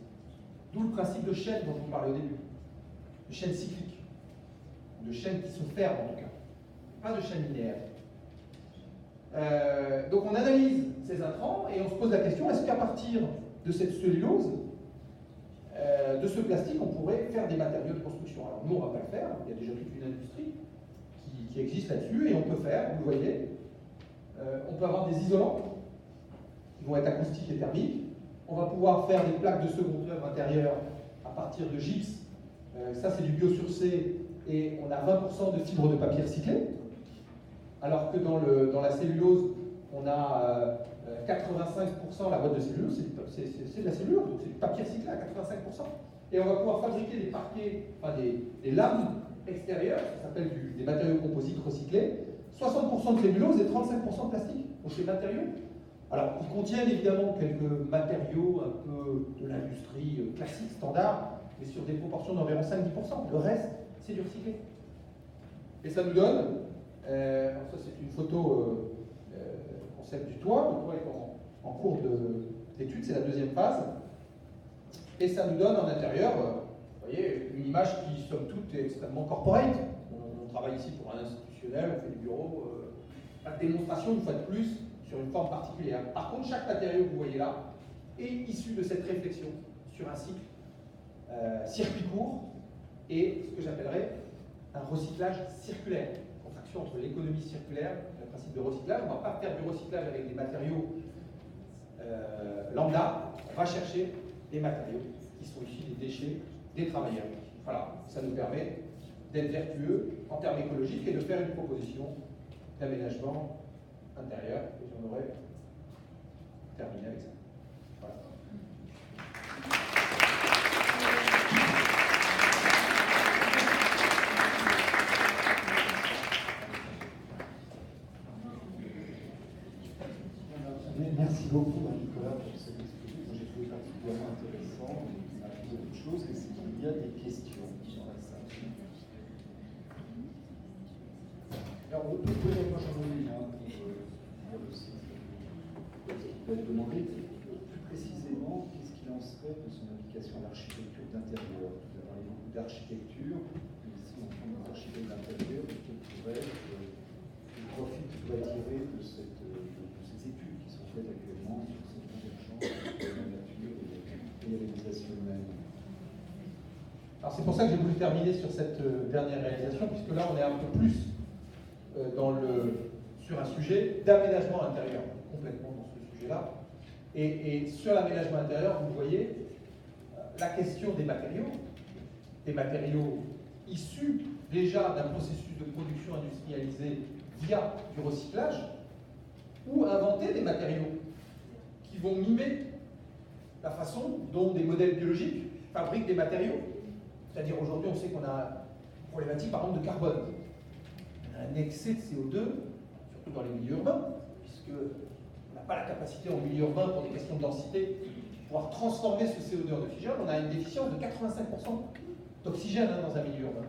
D'où le principe de chaîne dont je vous parlais au début. De chaîne cyclique. De chaîne qui se ferme en tout cas. Pas de chaîne linéaire. Donc on analyse ces intrants et on se pose la question, est-ce qu'à partir de cette cellulose, de ce plastique, on pourrait faire des matériaux de construction? Alors nous, on ne va pas le faire. Il y a déjà toute une industrie qui existe là-dessus et on peut faire, vous le voyez, on peut avoir des isolants qui vont être acoustiques et thermiques. On va pouvoir faire des plaques de seconde œuvre intérieures à partir de gypse. Ça, c'est du biosourcé et on a 20% de fibres de papier recyclées. Alors que dans la cellulose, on a 85%, la boîte de cellulose, c'est de la cellulose, donc c'est du papier recyclé à 85%. Et on va pouvoir fabriquer des parquets, enfin des lames extérieures, ça s'appelle des matériaux composites recyclés, 60% de cellulose et 35% de plastique. Donc ces matériaux, alors ils contiennent évidemment quelques matériaux un peu de l'industrie classique, standard, mais sur des proportions d'environ 5-10%. Le reste, c'est du recyclé. Et ça nous donne, alors ça c'est une photo concept du toit. Le toit est en cours d'étude, c'est la deuxième phase. Et ça nous donne en intérieur, vous voyez, une image qui, somme toute, est extrêmement corporate. On travaille ici pour un institutionnel, on fait du bureau. Pas de démonstration, une fois de plus, sur une forme particulière. Par contre, chaque matériau que vous voyez là est issu de cette réflexion sur un cycle, circuit court, et ce que j'appellerais un recyclage circulaire. Contraction entre l'économie circulaire et le principe de recyclage. On ne va pas faire du recyclage avec des matériaux lambda, on va chercher des matériaux qui sont issus des déchets des travailleurs. Voilà, ça nous permet d'être vertueux en termes écologiques et de faire une proposition d'aménagement intérieur. Et j'en aurais terminé avec ça. Voilà. Merci beaucoup, Nicolas, pour cette exposition. Moi, j'ai trouvé particulièrement intéressant. Il y a beaucoup de choses. Est-ce qu'il y a des questions sur la salle? Alors, deux collègues, moi j'en ai une pour dire aussi. Je vais demander plus précisément qu'est-ce qu'il en serait de son application à l'architecture d'intérieur. Vous avez parlé beaucoup d'architecture, mais ici on prend des architectes d'intérieur, quel pourrait être le profit qui pourrait tirer de ces études qui sont faites actuellement sur cette convergence entre la nature et les réalisations humaines. Alors c'est pour ça que j'ai voulu terminer sur cette dernière réalisation, puisque là on est un peu plus sur un sujet d'aménagement intérieur, complètement dans ce sujet-là. Et sur l'aménagement intérieur, vous voyez la question des matériaux issus déjà d'un processus de production industrialisé via du recyclage, ou inventer des matériaux qui vont mimer la façon dont des modèles biologiques fabriquent des matériaux. C'est-à-dire aujourd'hui, on sait qu'on a une problématique par exemple de carbone. On a un excès de CO2, surtout dans les milieux urbains, puisqu'on n'a pas la capacité en milieu urbain, pour des questions de densité, de pouvoir transformer ce CO2 en oxygène. On a une déficience de 85% d'oxygène dans un milieu urbain.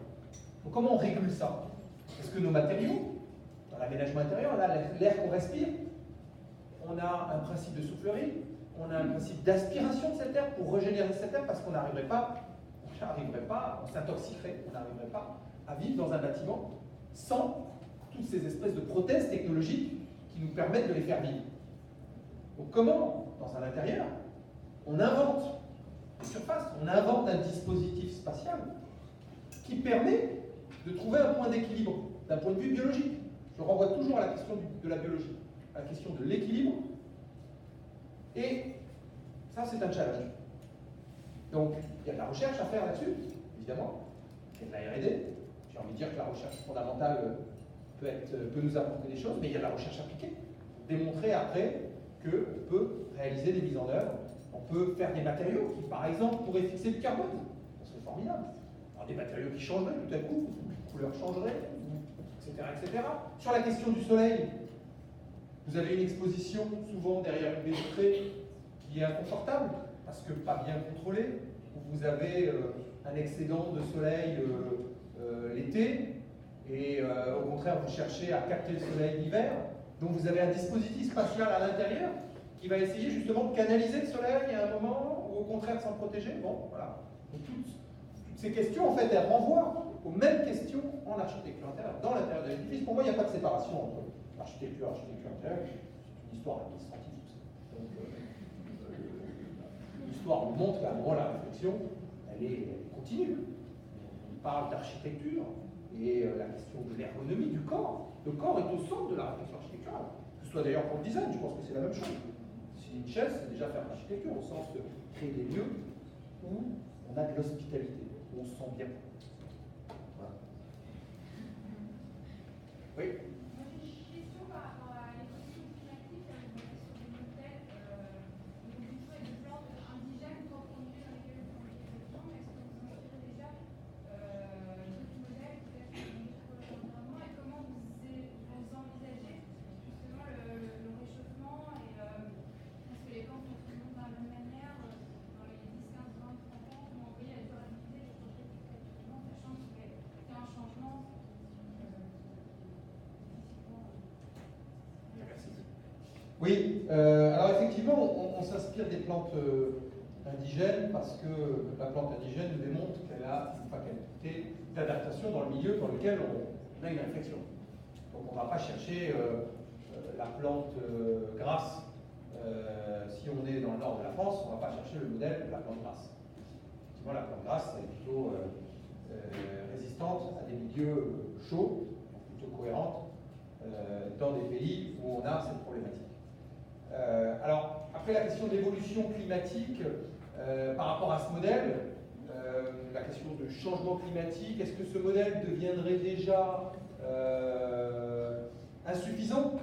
Donc comment on régule ça? Est-ce que nos matériaux, dans l'aménagement intérieur, là, l'air qu'on respire, on a un principe de soufflerie, on a un principe d'aspiration de cet air pour régénérer cet air, parce qu'on n'arriverait pas, on s'intoxiquerait, on n'arriverait pas à vivre dans un bâtiment sans toutes ces espèces de prothèses technologiques qui nous permettent de les faire vivre. Donc comment, dans un intérieur, on invente des surfaces, on invente un dispositif spatial qui permet de trouver un point d'équilibre d'un point de vue biologique. Je renvoie toujours à la question de la biologie, à la question de l'équilibre. Et ça, c'est un challenge. Donc, il y a de la recherche à faire là-dessus, évidemment. Il y a de la R&D. J'ai envie de dire que la recherche fondamentale peut nous apporter des choses, mais il y a de la recherche appliquée. Démontrer après qu'on peut réaliser des mises en œuvre. On peut faire des matériaux qui, par exemple, pourraient fixer du carbone. Ça serait formidable. Alors, des matériaux qui changeraient tout à coup, la couleur changerait, etc., etc. Sur la question du soleil, vous avez une exposition souvent derrière une baie vitrée qui est inconfortable, parce que pas bien contrôlée, où vous avez un excédent de soleil l'été, et au contraire vous cherchez à capter le soleil l'hiver. Donc vous avez un dispositif spatial à l'intérieur qui va essayer justement de canaliser le soleil à un moment, ou au contraire de s'en protéger. Bon, voilà. Donc, toutes ces questions, en fait, elles renvoient aux mêmes questions en architecture intérieure, dans l'intérieur de l'édifice. Pour moi, il n'y a pas de séparation entre architecture et architecture intérieure. C'est une histoire administrative, tout ça. Donc, l'histoire nous montre qu'à un moment, la réflexion, elle est continue. On parle d'architecture et la question de l'ergonomie du corps. Le corps est au centre de la réflexion architecturale. Que ce soit d'ailleurs pour le design, je pense que c'est la même chose. Si une chaise, c'est déjà faire l'architecture, au sens de créer des lieux où on a de l'hospitalité, où on se sent bien. Voilà. Oui. Moi j'ai une question par rapport à l'évolution climatique, avec des modèles, l'évolution et des plantes indigènes confondues dans lesquelles vous avez des exemples. Est-ce que vous inspirez déjà d'autres modèles qui peut-être pour l'environnement, et comment vous envisagez justement le réchauffement, et est-ce que les plantes fonctionnent de la même manière dans les 10, 15, 20, 30 ans, comment vous voyez la durabilité des projets, sachant qu'il y a un changement Oui, alors effectivement, on s'inspire des plantes indigènes parce que la plante indigène nous démontre qu'elle a une faculté d'adaptation dans le milieu dans lequel on a une réflexion. Donc on ne va pas chercher la plante grasse. Si on est dans le nord de la France, on ne va pas chercher le modèle de la plante grasse. Effectivement, la plante grasse est plutôt résistante à des milieux chauds, plutôt cohérente, dans des pays où on a cette problématique. Alors, après la question de l'évolution climatique, par rapport à ce modèle, la question de changement climatique, est-ce que ce modèle deviendrait déjà insuffisant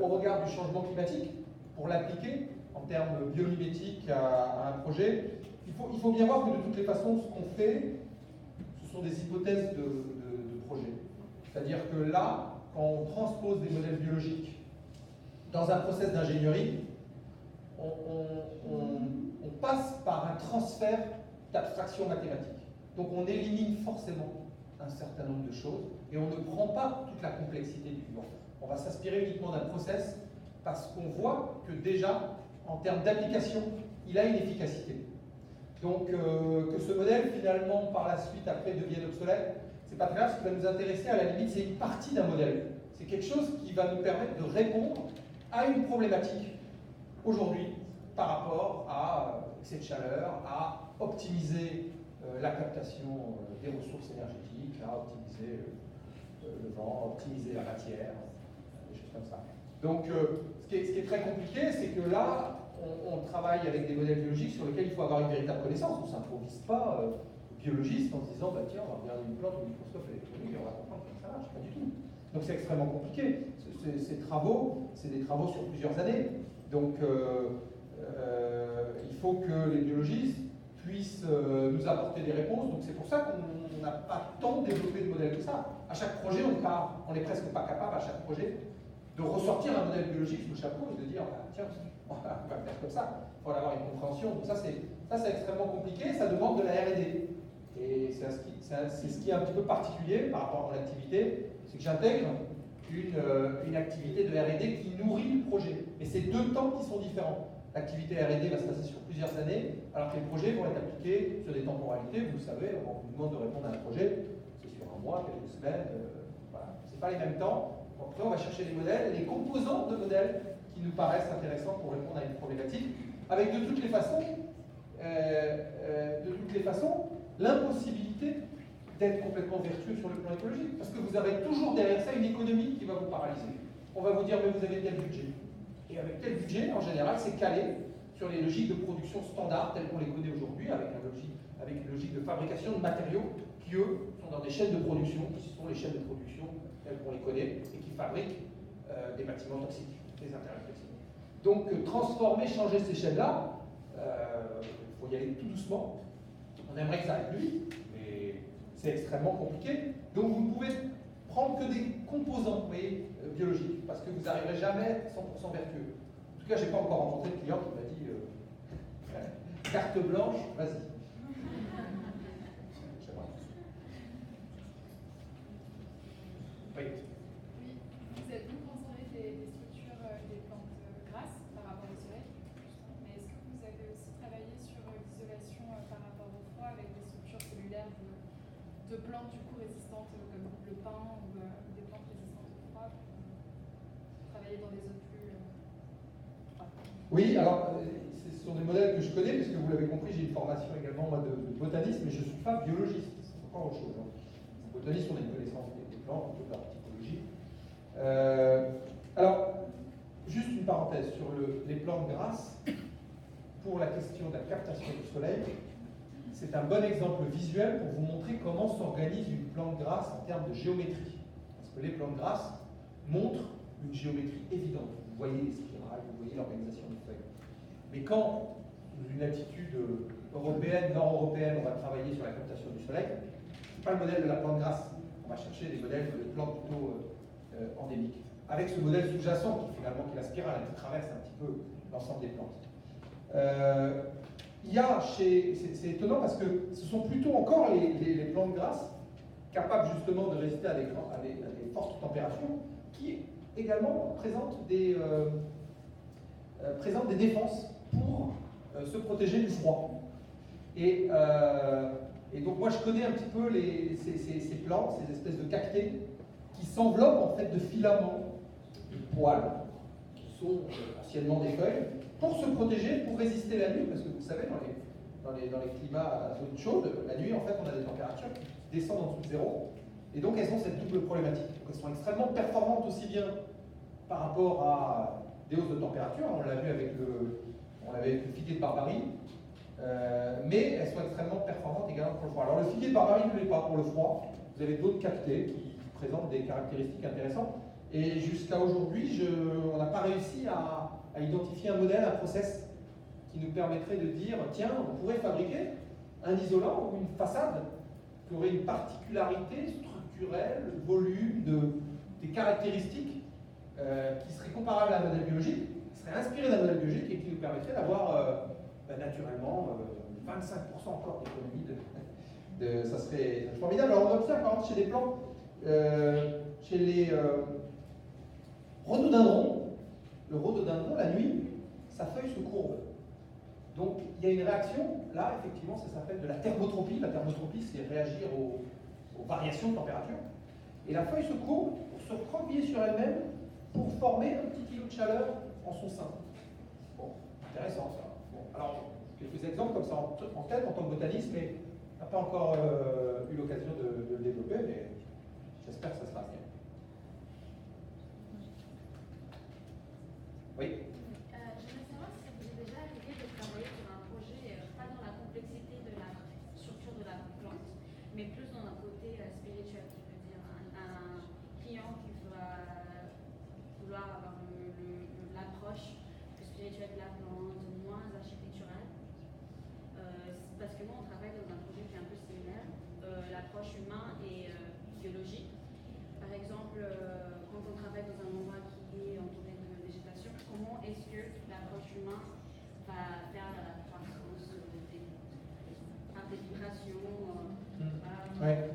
au regard du changement climatique pour l'appliquer en termes biomimétiques à un projet? Il faut bien voir que de toutes les façons, ce qu'on fait, ce sont des hypothèses de projet. C'est-à-dire que là, quand on transpose des modèles biologiques dans un process d'ingénierie, on passe par un transfert d'abstraction mathématique. Donc on élimine forcément un certain nombre de choses et on ne prend pas toute la complexité du vivant. On va s'inspirer uniquement d'un process parce qu'on voit que déjà, en termes d'application, il a une efficacité. Donc que ce modèle, finalement, par la suite, après, devienne obsolète, c'est pas très grave. Ce qui va nous intéresser, à la limite, c'est une partie d'un modèle. C'est quelque chose qui va nous permettre de répondre à une problématique aujourd'hui par rapport à excès de chaleur, à optimiser la captation des ressources énergétiques, à optimiser le vent, optimiser la matière, des choses comme ça. Donc ce qui est très compliqué, c'est que là, on travaille avec des modèles biologiques sur lesquels il faut avoir une véritable connaissance. On ne s'improvise pas biologiste en se disant, bah, tiens, on va regarder une plante au microscope électronique et on va comprendre comment ça marche. Pas du tout. Donc c'est extrêmement compliqué. Ces travaux, c'est des travaux sur plusieurs années. Donc il faut que les biologistes puissent nous apporter des réponses. Donc c'est pour ça qu'on n'a pas tant développé de modèles que ça. À chaque projet, on n'est presque pas capable, à chaque projet, de ressortir un modèle biologique sous le chapeau et de dire, bah, tiens, on va faire comme ça. Il faut avoir une compréhension. Donc ça, c'est extrêmement compliqué. Ça demande de la R&D. Et c'est ce qui est un petit peu particulier par rapport à mon activité, c'est que j'intègre une activité de R&D qui nourrit le projet. Et c'est deux temps qui sont différents. L'activité R&D va se passer sur plusieurs années, alors que les projets vont être appliqués sur des temporalités. Vous le savez, on vous demande de répondre à un projet, c'est sur un mois, quelques semaines. Voilà. Ce n'est pas les mêmes temps. Après, on va chercher les modèles, les composants de modèles qui nous paraissent intéressants pour répondre à une problématique, avec de toutes les façons, l'impossibilité d'être complètement vertueux sur le plan écologique. Parce que vous avez toujours derrière ça une économie qui va vous paralyser. On va vous dire, mais vous avez tel budget. Et avec tel budget, en général, c'est calé sur les logiques de production standard telles qu'on les connaît aujourd'hui, avec une logique de fabrication de matériaux qui, eux, sont dans des chaînes de production, qui sont les chaînes de production telles qu'on les connaît, et qui fabriquent des bâtiments toxiques, des intérêts toxiques. Donc, transformer, changer ces chaînes-là, il faut y aller tout doucement. On aimerait que ça aille plus vite, mais c'est extrêmement compliqué. Donc, vous ne pouvez prendre que des composants, vous voyez, biologiques, parce que vous n'arriverez jamais 100% vertueux. En tout cas, je n'ai pas encore rencontré de client qui m'a dit carte blanche, vas-y. Oui. Oui, vous mentionnez des structures des plantes grasses par rapport au soleil, mais est-ce que vous avez aussi travaillé sur l'isolation par rapport au froid avec des structures cellulaires de plantes du coup résistantes comme le pin ou des plantes résistantes au froid pour travailler dans des zones plus froides? Oui, alors ce sont des modèles que je connais, puisque vous l'avez compris, j'ai une formation également moi, de botaniste, mais je ne suis pas biologiste, c'est encore autre chose. Les botanistes, on a une connaissance des plantes, de leur typologie. Alors, juste une parenthèse sur les plantes grasses. Pour la question de la captation du soleil, c'est un bon exemple visuel pour vous montrer comment s'organise une plante grasse en termes de géométrie. Parce que les plantes grasses montrent une géométrie évidente. Vous voyez les spirales, vous voyez l'organisation des feuilles. Mais quand, dans une attitude européenne, nord-européenne, on va travailler sur la captation du soleil, ce n'est pas le modèle de la plante grasse. On va chercher des modèles de plantes plutôt endémiques. Avec ce modèle sous-jacent qui la spirale, qui traverse un petit peu l'ensemble des plantes. C'est étonnant parce que ce sont plutôt encore les plantes grasses capables justement de résister à des fortes températures qui également présente des défenses pour se protéger du froid. Et donc moi je connais un petit peu ces plantes, ces espèces de cactées qui s'enveloppent en fait de filaments, de poils, qui sont anciennement des feuilles, pour se protéger, pour résister la nuit, parce que vous savez, dans les climats à zone chaude, la nuit en fait on a des températures qui descendent en dessous de zéro, et donc elles ont cette double problématique. Donc elles sont extrêmement performantes aussi bien par rapport à des hausses de température, on l'a vu avec le figuier de Barbarie, mais elles sont extrêmement performantes également pour le froid. Alors le figuier de Barbarie ne l'est pas pour le froid, vous avez d'autres cactées qui présentent des caractéristiques intéressantes, et jusqu'à aujourd'hui, on n'a pas réussi à identifier un modèle, un process qui nous permettrait de dire, tiens, on pourrait fabriquer un isolant ou une façade qui aurait une particularité structurelle, volume, des caractéristiques qui seraient comparables à un modèle biologique, qui seraient inspirées d'un modèle biologique et qui nous permettrait d'avoir naturellement 25% encore d'économie. Ça serait formidable. Alors on observe par exemple chez des plantes, chez les rhododendrons, le rhododendron, la nuit, sa feuille se courbe. Donc il y a une réaction, là effectivement ça s'appelle de la thermotropie. La thermotropie c'est réagir aux variations de température. Et la feuille se courbe pour se recroqueviller sur elle-même pour former un petit îlot de chaleur en son sein. Bon, intéressant ça. Bon, alors quelques exemples comme ça en tête en tant que botaniste, mais on n'a pas encore eu l'occasion de le développer, mais j'espère que ça sera bien. Oui. J'aimerais savoir si vous avez déjà essayé de travailler sur un projet, pas dans la complexité de la structure de la plante, mais plus dans un côté spirituel, je veux dire, un client qui va vouloir avoir l'approche plus spirituelle de la plante, moins architecturale. Parce que moi, on travaille dans un projet qui est un peu similaire, l'approche humain et biologique. Par exemple, quand on travaille dans un endroit qui est entouré de végétation, comment est-ce que l'approche humaine va faire la croissance par des vibrations Ouais.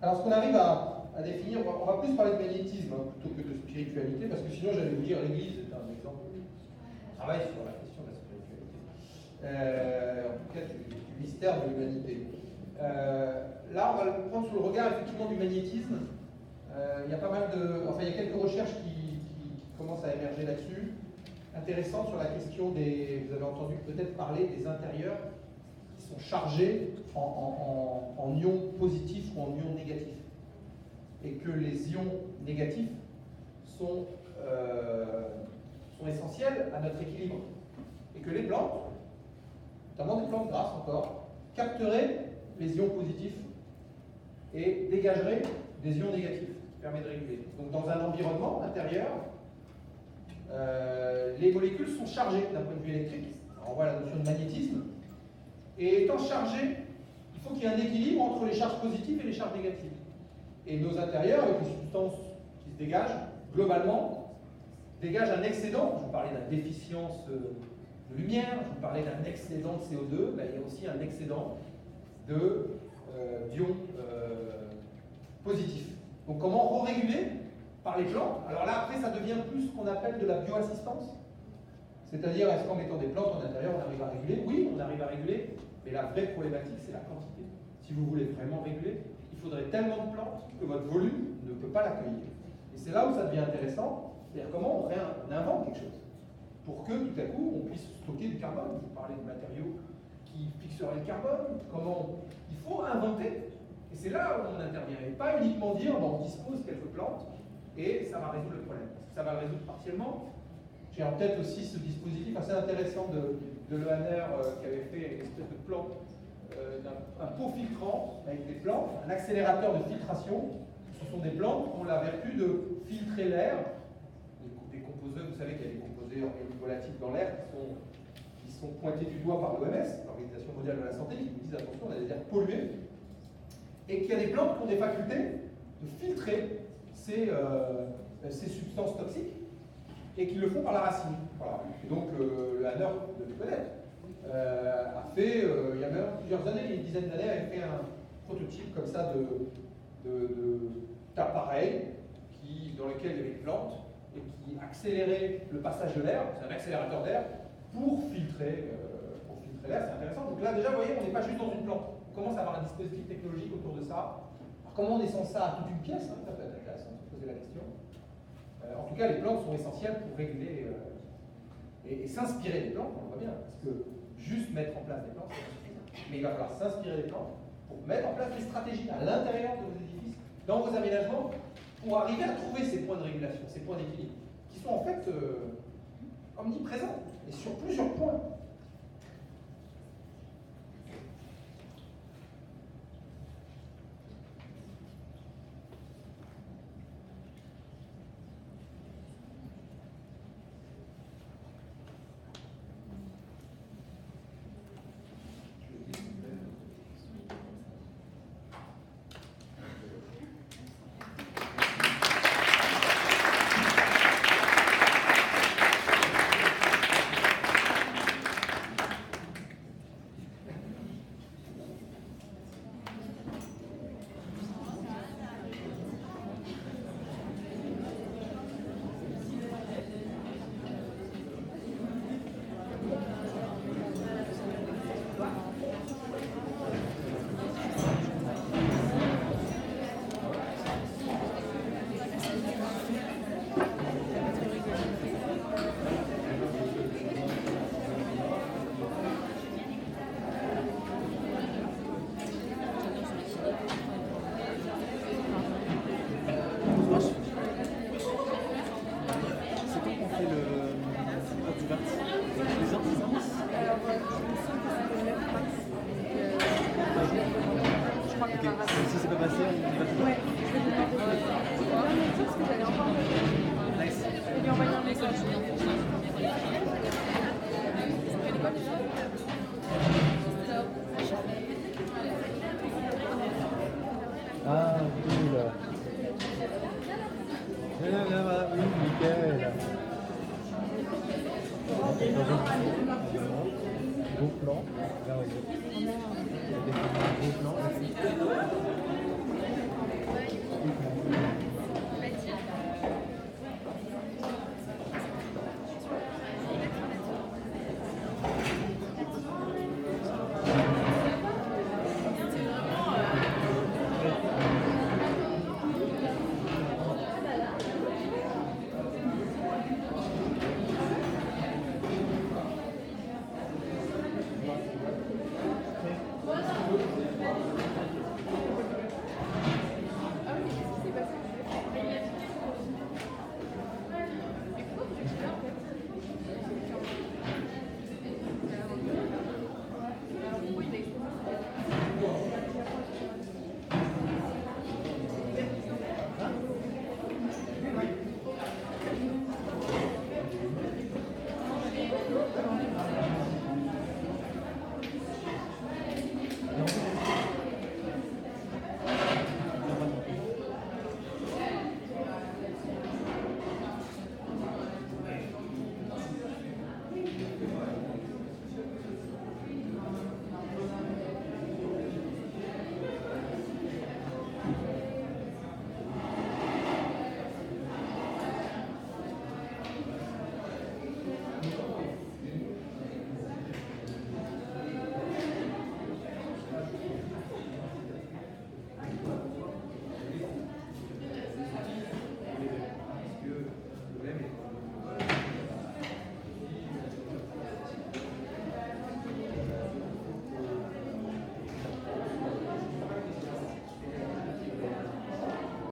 Alors ce qu'on arrive à définir, on va plus parler de magnétisme plutôt que de spiritualité, parce que sinon j'allais vous dire l'Église est un exemple. On travaille sur la question de la spiritualité. En tout cas du mystère de l'humanité. Là on va le prendre sous le regard effectivement du magnétisme. Il y a pas mal il y a quelques recherches qui commencent à émerger là-dessus, intéressantes sur la question vous avez entendu peut-être parler des intérieurs qui sont chargés en ions positifs ou en ions négatifs. Et que les ions négatifs sont essentiels à notre équilibre. Et que les plantes, notamment des plantes grasses encore, capteraient les ions positifs et dégageraient des ions négatifs, qui permet de réguler. Donc dans un environnement intérieur, les molécules sont chargées d'un point de vue électrique, on voit la notion de magnétisme, et étant chargées, il faut qu'il y ait un équilibre entre les charges positives et les charges négatives. Et nos intérieurs, avec les substances qui se dégagent, globalement, dégagent un excédent. Je vous parlais d'une déficience de lumière, je vous parlais d'un excédent de CO2, ben, il y a aussi un excédent d'ions positifs. Donc comment réguler par les plantes? Alors là, après, ça devient plus ce qu'on appelle de la bioassistance. C'est-à-dire, est-ce qu'en mettant des plantes en intérieur, on arrive à réguler? Oui, on arrive à réguler, mais la vraie problématique, c'est la quantité. Si vous voulez vraiment réguler, il faudrait tellement de plantes que votre volume ne peut pas l'accueillir. Et c'est là où ça devient intéressant, c'est-à-dire comment on invente quelque chose pour que tout à coup on puisse stocker du carbone. Vous parlez de matériaux qui fixeraient le carbone, comment il faut inventer. Et c'est là où on intervient. Et pas uniquement dire on dispose quelques plantes et ça va résoudre le problème. Ça va le résoudre partiellement. J'ai en tête aussi ce dispositif assez intéressant de l'ENR qui avait fait une espèce de plan, un pot filtrant avec des plantes, un accélérateur de filtration. Ce sont des plantes qui ont la vertu de filtrer l'air. Des composés, vous savez qu'il y a des composés organiques volatiles dans l'air qui sont pointés du doigt par l'OMS, l'Organisation mondiale de la santé, qui nous disent attention, on a des airs pollués. Et qu'il y a des plantes qui ont des facultés de filtrer ces substances toxiques et qui le font par la racine. Voilà. Et donc, l'ANER, de le connaître, a fait, il y a même plusieurs années, une dizaine d'années, avait fait un prototype comme ça d'appareil dans lequel il y avait des plantes et qui accélérait le passage de l'air, c'est un accélérateur d'air, pour filtrer l'air, c'est intéressant. Donc là déjà, vous voyez, on n'est pas juste dans une plante. On commence à avoir un dispositif technologique autour de ça. Alors comment on descend ça à toute une pièce, hein, ça peut être intéressant de se poser la question. En tout cas, les plantes sont essentielles pour réguler et s'inspirer des plantes, on le voit bien, parce que juste mettre en place des plantes, c'est pas suffisant. Mais il va falloir s'inspirer des plantes pour mettre en place des stratégies à l'intérieur de vos édifices, dans vos aménagements, pour arriver à trouver ces points de régulation, ces points d'équilibre, qui sont en fait omniprésents, et sur plusieurs points. Ah, cool. Oui, nickel. Beau plan. Là, oui.